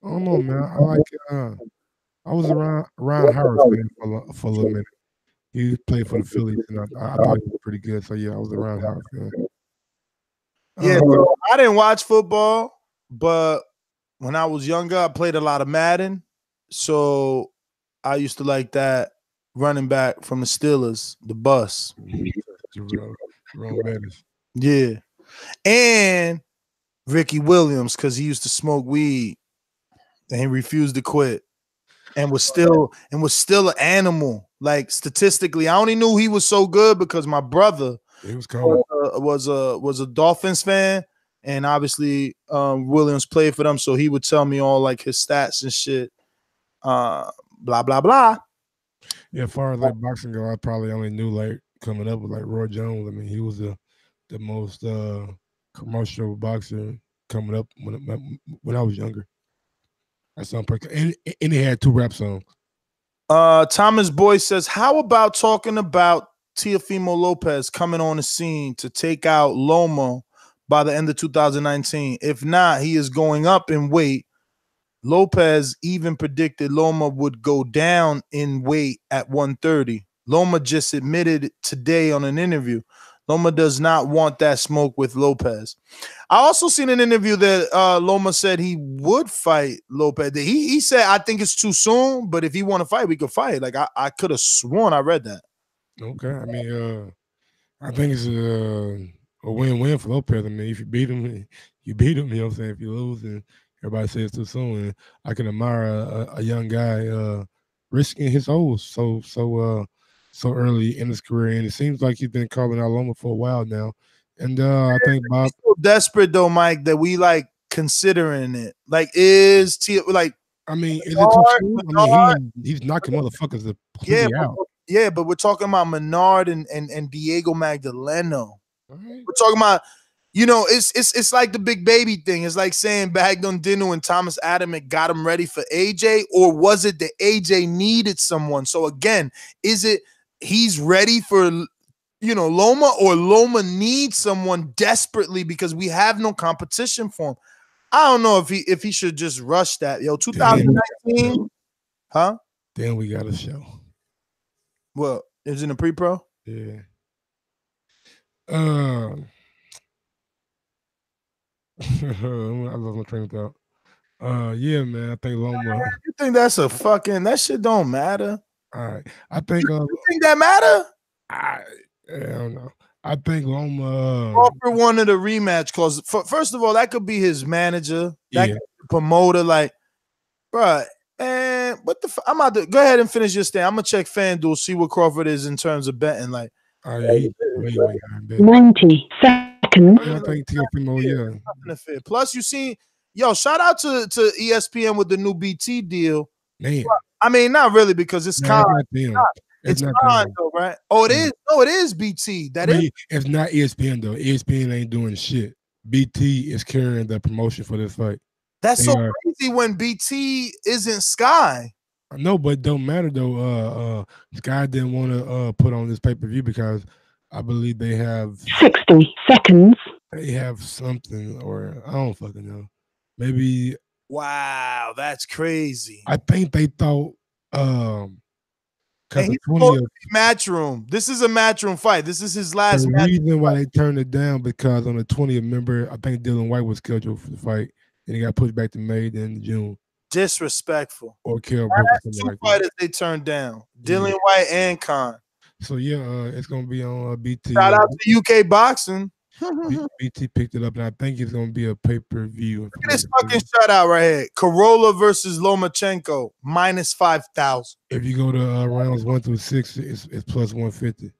I don't know, man. I like I was around Howard for a little minute. He played for the Phillies, and I thought he was pretty good. So yeah, I was around Howard. Yeah, so I didn't watch football, but when I was younger, I played a lot of Madden. So I used to like that running back from the Steelers, the bus. Jerome Bettis. Yeah. And Ricky Williams, because he used to smoke weed and he refused to quit, and was still an animal. Like statistically, I only knew he was so good because my brother was a Dolphins fan, and obviously Williams played for them, so he would tell me all like his stats and shit. Blah blah blah. Yeah, as far as like boxing go, I probably only knew like coming up with like Roy Jones. I mean, he was the most commercial boxer coming up when I was younger. That's on and he had 2 rap songs. Thomas Boy says, how about talking about Teofimo Lopez coming on the scene to take out Loma by the end of 2019? If not, he is going up in weight. Lopez even predicted Loma would go down in weight at 130. Loma just admitted today on an interview, Loma does not want that smoke with Lopez. I also seen an interview that Loma said he would fight Lopez. He said, I think it's too soon, but if he want to fight, we could fight. Like I could have sworn I read that. Okay. I mean, I think it's a win-win for Lopez. I mean, if you beat him, you beat him. You know what I'm saying? If you lose, and everybody says too soon. And I can admire a young guy risking his old so early in his career, and it seems like he's been calling out Loma for a while now. And I think Bob, he's so desperate though, Mike, that we like considering it. Like, is like? I mean, is it too soon? I mean, he's knocking motherfuckers completely out. Yeah, but we're talking about Menard and Diego Magdaleno. Right. We're talking about, you know, it's like the big baby thing. It's like saying Bagdon and Thomas Adamek got him ready for AJ, or was it that AJ needed someone? So again, is it he's ready for, you know, Loma, or Loma needs someone desperately because we have no competition for him? I don't know if he should just rush that. Yo, 2019, huh? Then we got a show. Well, is it a pre-pro? Yeah. I love my train of thought. Yeah, man. I think Loma. You think that's a fucking that shit don't matter? All right. I think you think that matter? I don't know. I think Loma Crawford wanted a rematch because first of all, that could be his manager, that could be promoter, like, bruh. And what the I'm about to go ahead and finish your stand. I'm gonna check FanDuel, see what Crawford is in terms of betting. Like, 90 seconds. I think Teofimo, yeah. Plus, you see, shout out to ESPN with the new BT deal. Man, I mean, not really because it's Con. It's Con though, right? Oh, it is. No, it is BT. It's not ESPN though. ESPN ain't doing shit. BT is carrying the promotion for this fight. That's so crazy when BT isn't Sky. No, but don't matter though. Sky didn't want to put on this pay-per-view because I believe they have 60 seconds. They have something, or I don't fucking know. Maybe. Wow, that's crazy. I think they thought because the Matchroom. This is a Matchroom fight. This is his last. The reason why they turned it down because on the 20th, remember, I think Dylan White was scheduled for the fight. And he got pushed back to May, then June. Disrespectful. Or Kell That's 2 fighters they turned down. Dylan White and Khan. So it's gonna be on BT. Shout out to UK Boxing. BT picked it up, and I think it's gonna be a pay-per-view. Look at this fucking shutout right here. Corolla versus Lomachenko, minus 5,000. If you go to rounds 1 through 6, it's plus 150.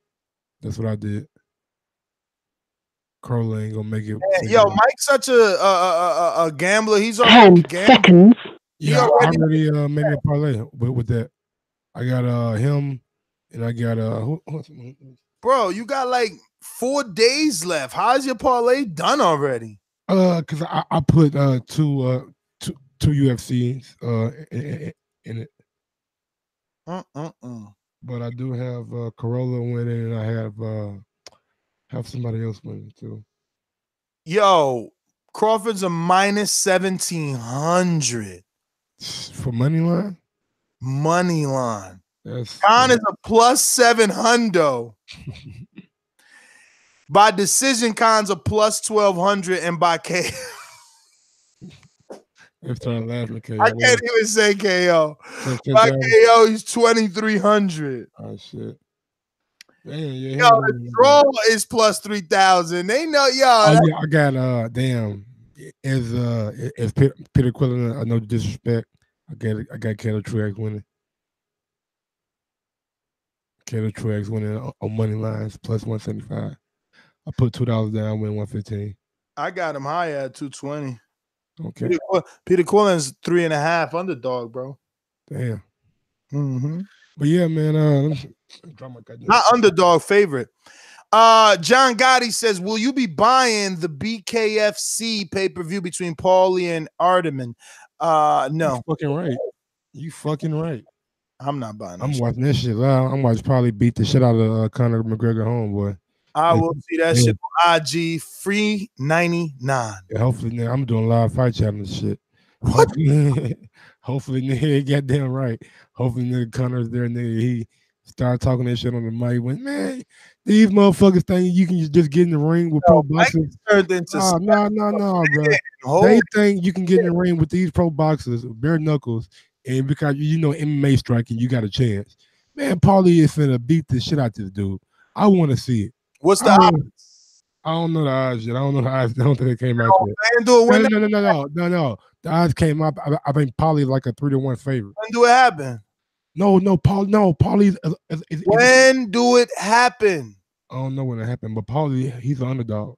That's what I did. Corolla ain't gonna make it. Mike's such a gambler. He's already 10 seconds. Yeah, I already made me a parlay with that. I got him, and I got Bro, you got like 4 days left. How's your parlay done already? Because I put two UFCs in it. But I do have Corolla winning, and I have somebody else winning too. Yo, Crawford's a minus 1,700 for money line. Money line. Khan is a plus 700. By decision, Khan's a plus 1,200, and by KO. I can't even say KO. By KO, he's 2,300. Oh shit. Damn, the draw is plus 3,000. They know, I got damn. Is Peter Quillen, I know disrespect. I got Kato Truex winning. Kato Truex winning on money lines plus 175. I put $2 down, win 115. I got him high at 220. Okay. Peter Quillen's 3.5 underdog, bro. Damn. Mm-hmm. But yeah, man. Not underdog, favorite. John Gotti says, will you be buying the BKFC pay-per-view between Paulie and Arteman? No. You fucking right. I'm not buying I'm watching that shit. I'm watching probably beat the shit out of Conor McGregor homeboy. I will see that shit on IG free 99. Yeah, hopefully, I'm doing live fight challenge shit. What? Hopefully, nigga, goddamn right. Hopefully, nigga Conor's there, nigga. He started talking that shit on the mic. Went, man, these motherfuckers think you can just get in the ring with pro boxers. No, bro. They think you can get in the ring with these pro boxers, bare knuckles, and because you know MMA striking, you got a chance. Man, Paulie is finna beat the shit out this dude. I want to see it. What's the odds? I don't know the odds yet. I don't know the odds. I don't think it came out yet. No. The odds came up. I think Paulie like a 3-1 favorite. When do it happen? Paulie. When do it happen? I don't know when it happened, but Paulie, he's an underdog.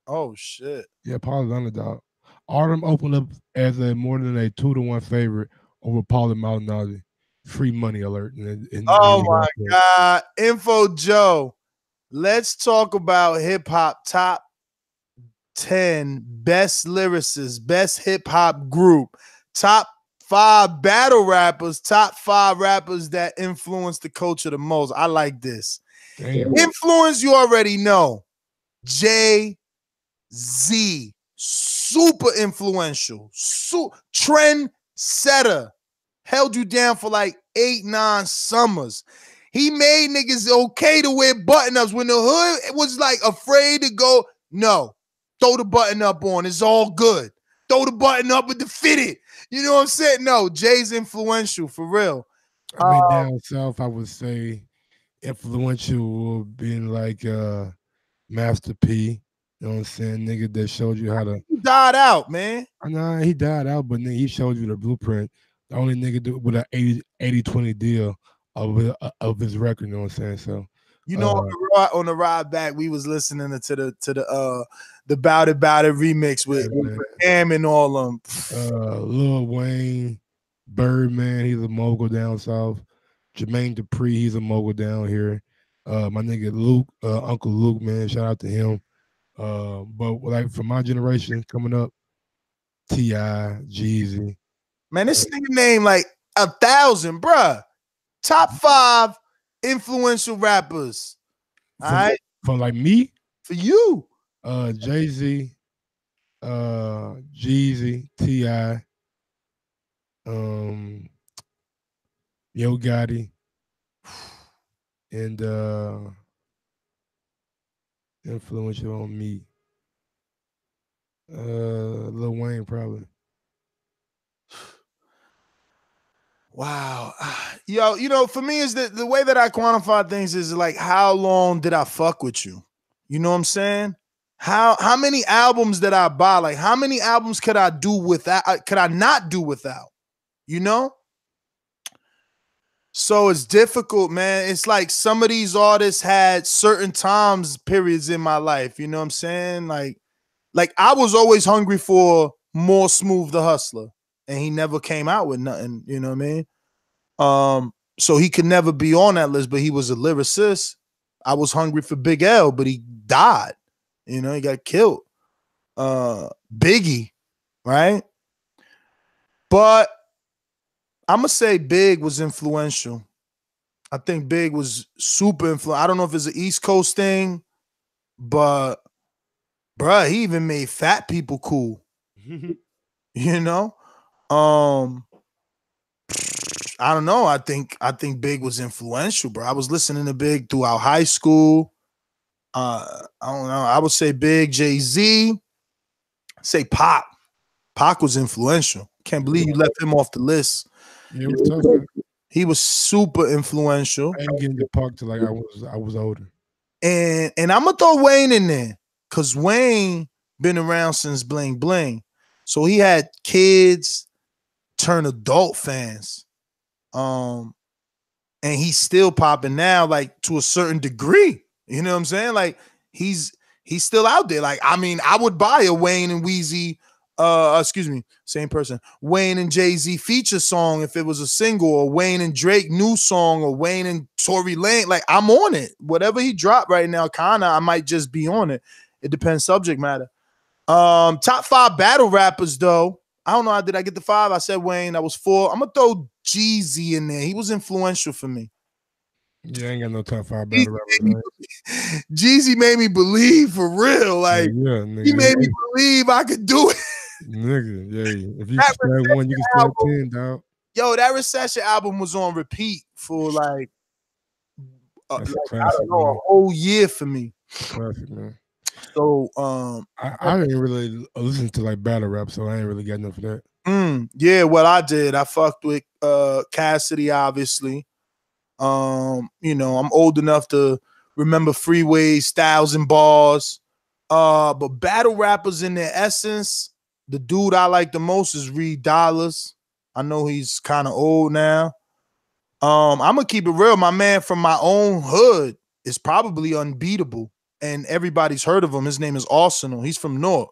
Oh shit. Yeah, Paulie's an underdog. Artem opened up as a more than a 2-1 favorite over Paulie Maldonado. Free money alert. Oh my God. Info Joe. Let's talk about hip hop top 10 best lyricists, best hip hop group, top 5 battle rappers, top 5 rappers that influence the culture the most. I like this. Damn. Influence, you already know. Jay-Z, super influential, trendsetter, held you down for like 8-9 summers. He made niggas okay to wear button-ups when the hood was like afraid to go. No, throw the button up on. It's all good. Throw the button up with the fitted. You know what I'm saying? No, Jay's influential for real. I mean, down south, I would say influential being like Master P. You know what I'm saying? Nigga that showed you how to. He died out, man. Nah, he died out, but nigga, he showed you the blueprint. The only nigga with an 80-20 deal of his record, you know what I'm saying? So you know, on the ride back, we was listening to the Bout It remix with Cam and all them. Lil Wayne, Birdman, he's a mogul down south. Jermaine Dupri, he's a mogul down here. My nigga Luke, Uncle Luke, man, shout out to him. But like for my generation coming up, T.I., Jeezy. Man, this nigga named like 1,000, bruh. Top 5 influential rappers. All right. For like me? For you. Jay-Z, Jeezy, T.I., Yo Gotti, and influential on me. Lil Wayne probably. Wow. Yo, you know, for me is the way that I quantify things is like how long did I fuck with you? You know what I'm saying? How many albums did I buy? Like how many albums could I do without? Could I not do without? You know? So it's difficult, man. It's like some of these artists had certain periods in my life. You know what I'm saying? Like I was always hungry for more Smooth the Hustler. And he never came out with nothing, you know what I mean? So he could never be on that list, but he was a lyricist. I was hungry for Big L, but he died. You know, he got killed. Biggie, right? But I'm going to say Big was influential. I think Big was super influential. I don't know if it's an East Coast thing, but, bruh, he even made fat people cool. You know? I don't know. I think Big was influential, bro. I was listening to Big throughout high school. I don't know. I would say Big, Jay-Z. Say Pac. Pac was influential. Can't believe you left him off the list. Yeah, it was tough. He was super influential. I didn't get into Pac till like I was older. And I'm gonna throw Wayne in there because Wayne been around since Bling Bling. So he had kids turn adult fans. And he's still popping now, like to a certain degree. You know what I'm saying? Like he's still out there. Like, I mean, I would buy a Wayne and Weezy, same person, Wayne and Jay-Z feature song if it was a single, or Wayne and Drake new song, or Wayne and Tory Lane. Like, I'm on it. Whatever he dropped right now, kinda, I might just be on it. It depends subject matter. Top 5 battle rappers though. I don't know. Did I get the 5? I said Wayne. That was 4. I'm gonna throw Jeezy in there. He was influential for me. Yeah, I ain't got no top 5 battle rappers. Jeezy made me believe for real. Like, yeah, nigga, he made me believe I could do it. Nigga, yeah. If you can start 1, you can start 10, dog. Yo, that Recession album was on repeat for like, classic, I don't know, a whole year for me. Classic, man. So I didn't really listen to like battle rap, so I ain't really got nothing for that. Yeah, well, I did. I fucked with Cassidy, obviously. You know, I'm old enough to remember Freeways, Styles, and Bars. But battle rappers in their essence, the dude I like the most is Reed Dollars. I know he's kind of old now. I'm gonna keep it real. My man from my own hood is probably unbeatable, and everybody's heard of him. His name is Arsenal. He's from North.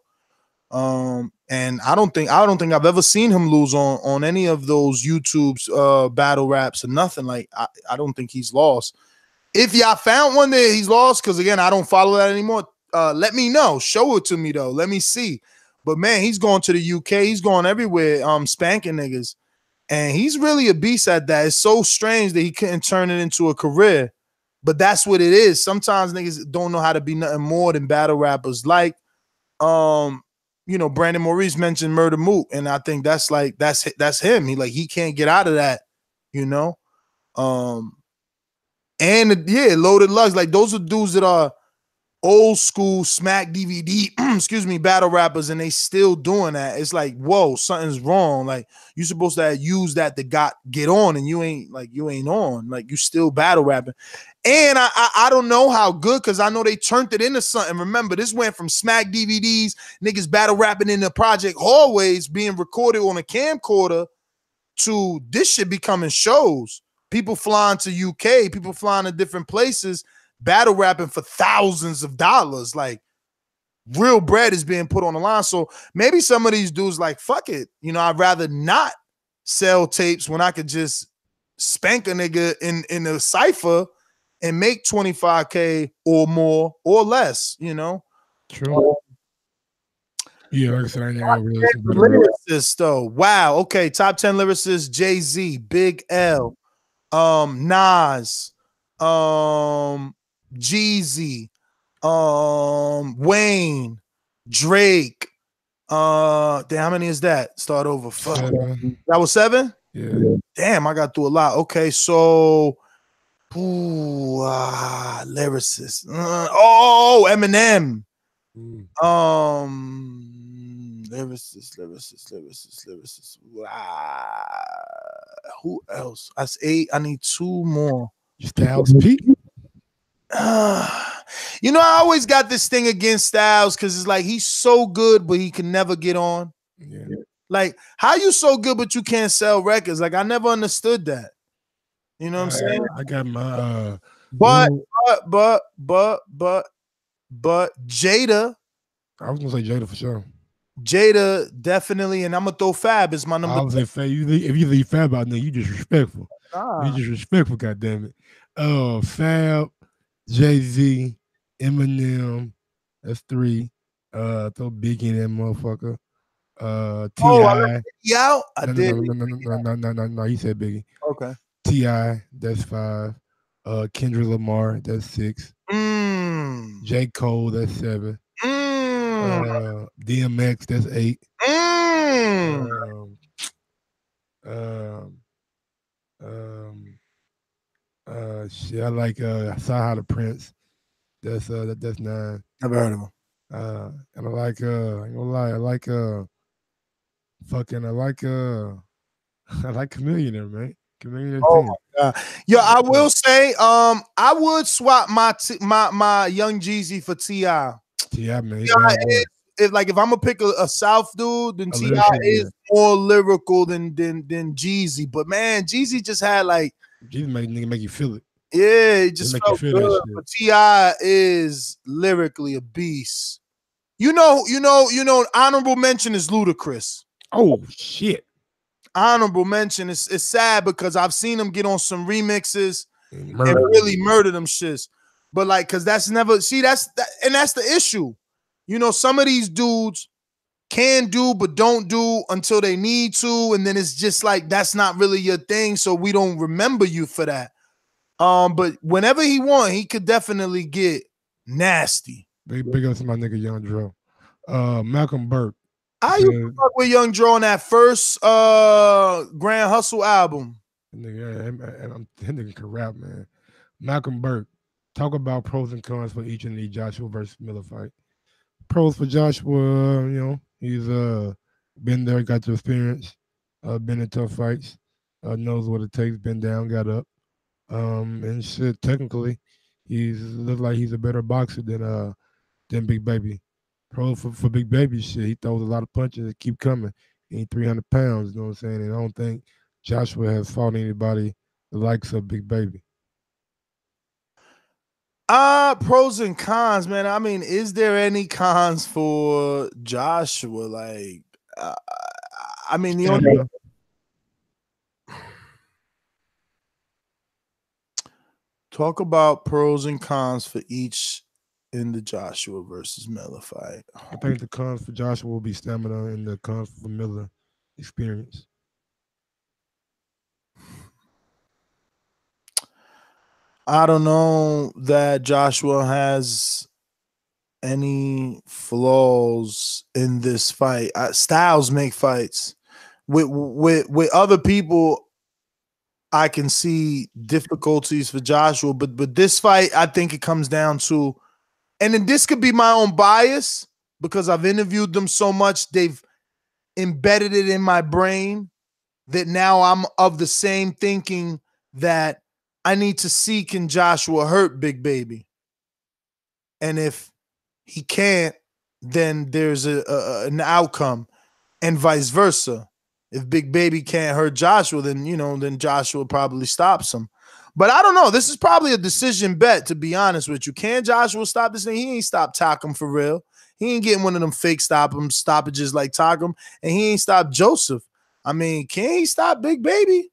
And I don't think I've ever seen him lose on any of those YouTube's battle raps or nothing. Like, I don't think he's lost. If y'all found one that he's lost, because again, I don't follow that anymore, let me know. Show it to me though. Let me see. But man, he's going to the UK. He's going everywhere, spanking niggas. And he's really a beast at that. It's so strange that he couldn't turn it into a career. But that's what it is. Sometimes niggas don't know how to be nothing more than battle rappers. Like, you know, Brandon Maurice mentioned Murder Mook, and I think that's him. He can't get out of that, you know. And yeah, Loaded Lugs, like those are dudes that are old school smack DVD, battle rappers, and they still doing that. It's like, whoa, something's wrong. Like, you're supposed to use that to get on, and you ain't on. Like, you still battle rapping. And I don't know how good, because I know they turned it into something. Remember, this went from smack DVDs, niggas battle rapping in the project hallways, being recorded on a camcorder, to this shit becoming shows. People flying to UK, people flying to different places, battle rapping for thousands of dollars. Like, real bread is being put on the line. So maybe some of these dudes like, fuck it. You know, I'd rather not sell tapes when I could just spank a nigga in a cypher and make 25K or more or less, you know? True. Yeah, like I said, I ain't really lyricists though. Wow. Okay. Top 10 lyricists: Jay-Z, Big L, Nas, Jeezy, Wayne, Drake. Damn, how many is that? Start over. Fuck. 7. That was 7? Yeah. Damn, I got through a lot. Okay, so lyricist. Eminem. Lyricist. Who else? That's 8. I need 2 more. Styles P. You know, I always got this thing against Styles because it's like he's so good, but he can never get on. Yeah. Like, how you so good, but you can't sell records? Like, I never understood that. You know what I'm saying? I got my but Jada. I was gonna say Jada for sure. Jada definitely, and I'm gonna throw Fab as my number. I was like, Fab, if you leave Fab out there, you disrespectful. You disrespectful, goddamn it. Fab, Jay-Z, Eminem, that's 3. Throw Biggie in that motherfucker. T.I. I did. No, he said Biggie. Okay. T.I., that's 5. Kendrick Lamar, that's 6. J. Cole, that's 7. DMX, that's 8. Shit, I like Saha the Prince. That's 9. Never heard of him. And I like I ain't gonna lie, I like Chameleon there, man. Chameleon. Oh my God. Yo, I will say, I would swap my Young Jeezy for T.I. T.I., man. if I'm gonna pick a South dude, then T.I. is more lyrical than Jeezy. But man, Jeezy just had like Jeezy make you feel it. Yeah, it just felt good. But T.I. is lyrically a beast. You know, honorable mention is Ludacris. Oh shit. Honorable mention is sad because I've seen him get on some remixes and really murder them shits. But like, cause that's never that's the issue. You know, some of these dudes can do but don't do until they need to, and then it's just like that's not really your thing, so we don't remember you for that. But whenever he won, he could definitely get nasty. Big up to my nigga Young Dro. Malcolm Burke. I used to fuck with Young Dro on that first Grand Hustle album. That nigga can rap, man. Malcolm Burke. Talk about pros and cons for each and the Joshua versus Miller fight. Pros for Joshua, you know, he's been there, got the experience, been in tough fights, knows what it takes, been down, got up. And shit, technically, looks like he's a better boxer than Big Baby. Pro for Big Baby, shit, he throws a lot of punches that keep coming. He ain't 300 pounds, you know what I'm saying? And I don't think Joshua has fought anybody the likes of Big Baby. Pros and cons, man. I mean, is there any cons for Joshua? Like, I mean, the only talk about pros and cons for each in the Joshua versus Miller fight. I think the cons for Joshua will be stamina, and the cons for Miller, experience. I don't know that Joshua has any flaws in this fight. Styles make fights with other people. I can see difficulties for Joshua, but this fight, I think it comes down to, and then this could be my own bias because I've interviewed them so much, they've embedded it in my brain that now I'm of the same thinking that I need to see, can Joshua hurt Big Baby? And if he can't, then there's an outcome, and vice versa. If Big Baby can't hurt Joshua, then, you know, then Joshua probably stops him. But I don't know. This is probably a decision bet, to be honest with you. Can Joshua stop this thing? He ain't stopped Takam for real. He ain't getting one of them fake stoppages like Takam, and he ain't stopped Joseph. I mean, can he stop Big Baby?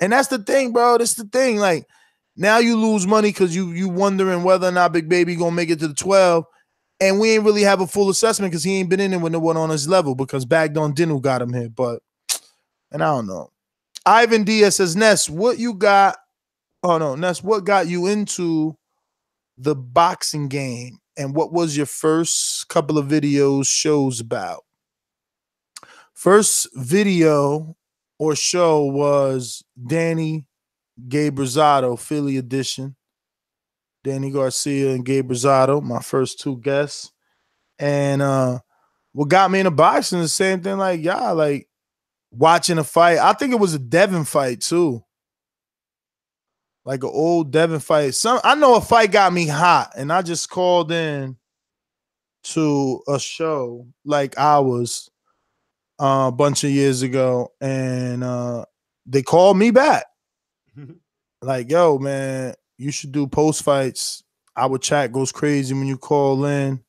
And that's the thing, bro. That's the thing. Like, now you lose money because you wondering whether or not Big Baby gonna make it to the 12. And we ain't really have a full assessment because he ain't been in it when no one on his level because Bagdon Dinu got him here. But, and I don't know. Ivan Diaz says, Ness, what you got? Oh, no, Ness, what got you into the boxing game? And what was your first couple of shows about? First video or show was Danny Gabe Rosado, Philly edition. Danny Garcia and Gabe Rosado, my first two guests. And what got me into boxing is the same thing, like, y'all, like watching a fight. I think it was a Devin fight too. Like an old Devin fight. I know a fight got me hot, and I just called in to a show like ours a bunch of years ago, and they called me back. Like, yo, man, you should do post fights. Our chat goes crazy when you call in.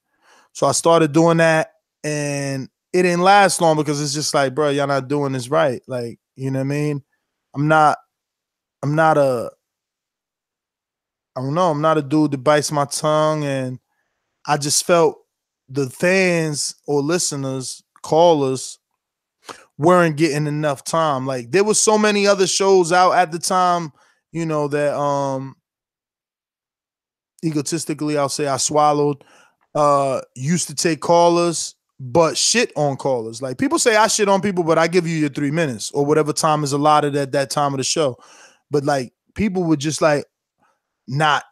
So I started doing that, and it didn't last long because it's just like, bro, y'all not doing this right. Like, you know what I mean? I'm not a dude that bites my tongue, and I just felt the fans or listeners, callers, weren't getting enough time. Like, there was so many other shows out at the time, you know, that egotistically I'll say I swallowed, used to take callers, but shit on callers. Like, people say I shit on people, but I give you your 3 minutes or whatever time is allotted at that time of the show. But like, people would just like not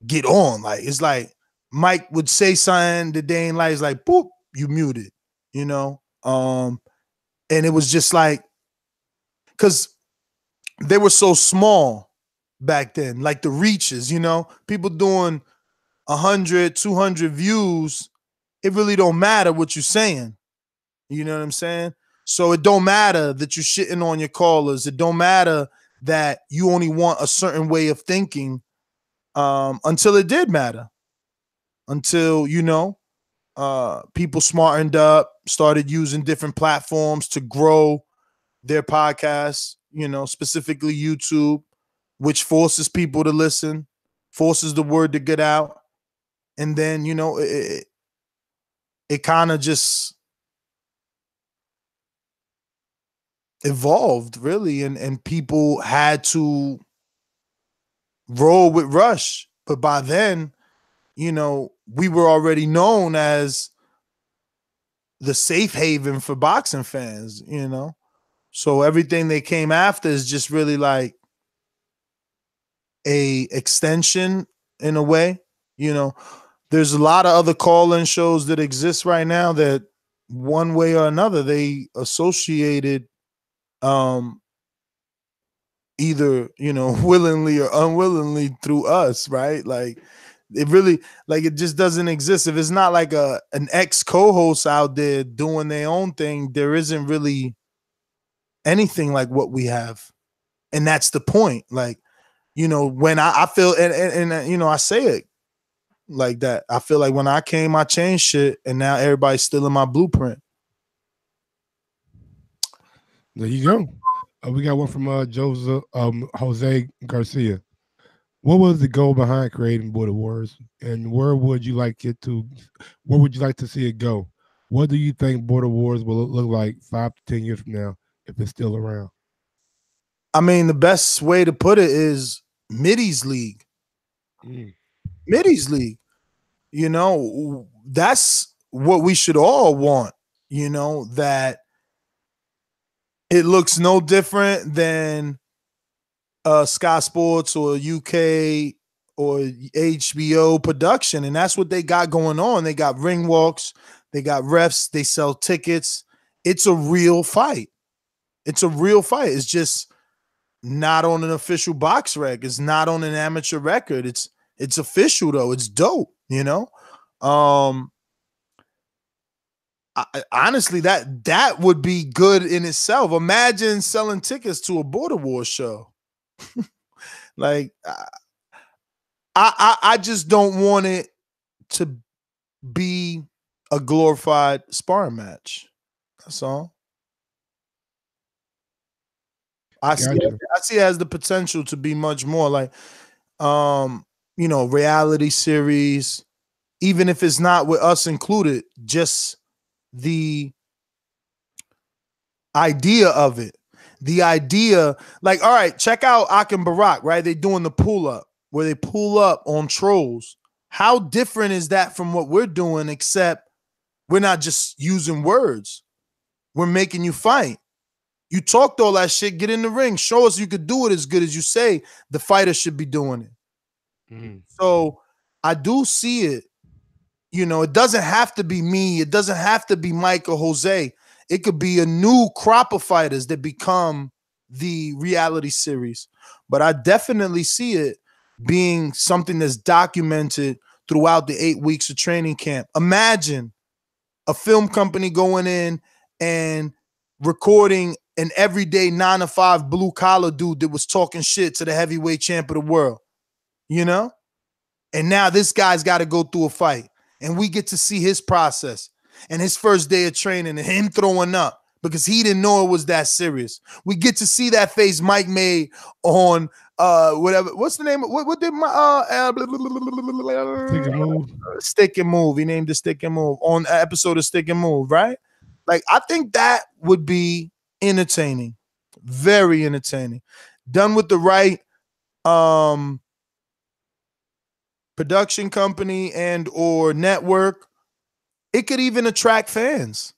get on. Like, it's like Mike would say something that they ain't like, it's like, boop, you muted, you know? And it was just like, because they were so small back then, like the reaches, you know, people doing 100, 200 views it really don't matter what you're saying. You know what I'm saying? So it don't matter that you're shitting on your callers. It don't matter that you only want a certain way of thinking, until it did matter. Until, people smartened up, started using different platforms to grow their podcasts, specifically YouTube, which forces people to listen, forces the word to get out. And then, it kind of just evolved, really, and people had to roll with Rush. But by then, we were already known as the safe haven for boxing fans, So everything they came after is just really like a extension in a way. There's a lot of other call-in shows that exist right now that one way or another they associated either, willingly or unwillingly through us, right? Like it really, like it just doesn't exist. If it's not like an ex co-host out there doing their own thing, there isn't really anything like what we have. And that's the point. Like, when I feel, and I say it like that. I feel like when I came, I changed shit, and now everybody's still in my blueprint. There you go. We got one from Jose Garcia. What was the goal behind creating Border Wars, and where would you like to see it go? What do you think Border Wars will look like 5 to 10 years from now if it's still around? I mean, the best way to put it is Middies League. Middies League. That's what we should all want. That it looks no different than Sky Sports or UK or HBO production, and that's what they got going on. They got ring walks, they got refs, they sell tickets. It's a real fight. It's a real fight. It's just not on an official box rec. It's not on an amateur record. It's official though. It's dope. Honestly, that would be good in itself. Imagine selling tickets to a Border Wars show. Like, I just don't want it to be a glorified sparring match. That's all. I see it has the potential to be much more like, reality series, even if it's not with us included, just the idea of it. The idea, like, all right, check out Akim Barak, right? They're doing the pull up where they pull up on trolls. How different is that from what we're doing, except we're not just using words. We're making you fight. You talked all that shit, get in the ring. Show us you could do it as good as you say the fighter should be doing it. So I do see it. It doesn't have to be me. It doesn't have to be Mike or Jose. It could be a new crop of fighters that become the reality series. But I definitely see it being something that's documented throughout the 8 weeks of training camp. Imagine a film company going in and recording an everyday 9-to-5 blue collar dude that was talking shit to the heavyweight champ of the world, And now this guy's got to go through a fight, and we get to see his process and his first day of training and him throwing up because he didn't know it was that serious. We get to see that face Mike made on whatever. What's the name? What did my Stick and Move? Stick and Move. He named the Stick and Move on an episode of Stick and Move, right? Like, I think that would be entertaining, very entertaining, done with the right production company and or network. It could even attract fans.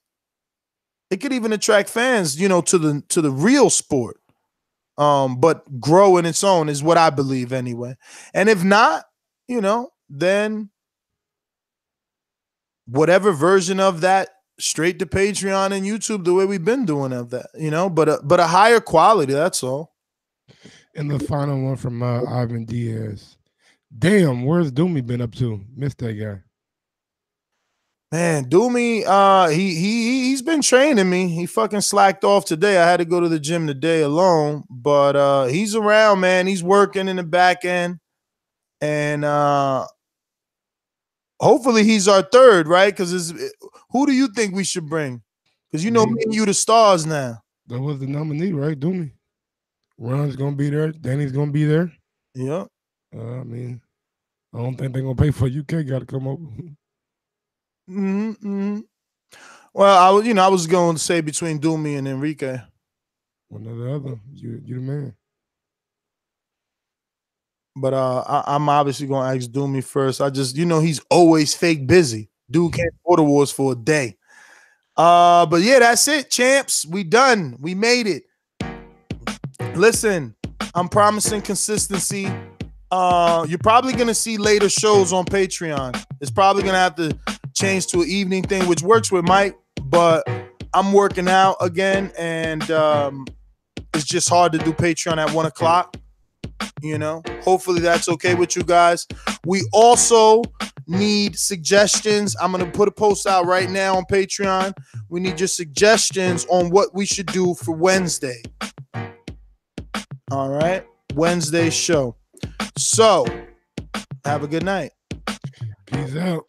It could even attract fans, to the real sport. But grow in its own is what I believe anyway. And if not, then whatever version of that, straight to Patreon and YouTube, the way we've been doing of that, but a higher quality, that's all. And the final one from Ivan Diaz. Damn, where's Doomy been up to? Missed that guy. Man, Doomy, he's been training me. He fucking slacked off today. I had to go to the gym today alone, but he's around, man. He's working in the back end, and hopefully he's our third, right? Because who do you think we should bring? Because you know me and you the stars now. That was the nominee, right? Doomy. Ron's gonna be there. Danny's gonna be there. Yeah. I mean, I don't think they're gonna pay for UK. Got to come over. Mm-hmm. Well, I was going to say between Doomy and Enrique. One or the other. You the man. But I'm obviously going to ask Doomy first. I just, he's always fake busy. Dude can't order wars for a day. But yeah, that's it, champs. We done. We made it. Listen, I'm promising consistency. You're probably going to see later shows on Patreon. It's probably going to have to change to an evening thing, which works with Mike, but I'm working out again, and it's just hard to do Patreon at 1 o'clock. Hopefully that's okay with you guys. We also need suggestions. I'm going to put a post out right now on Patreon. We need your suggestions on what we should do for Wednesday. All right. Wednesday's show. So, have a good night. Peace out.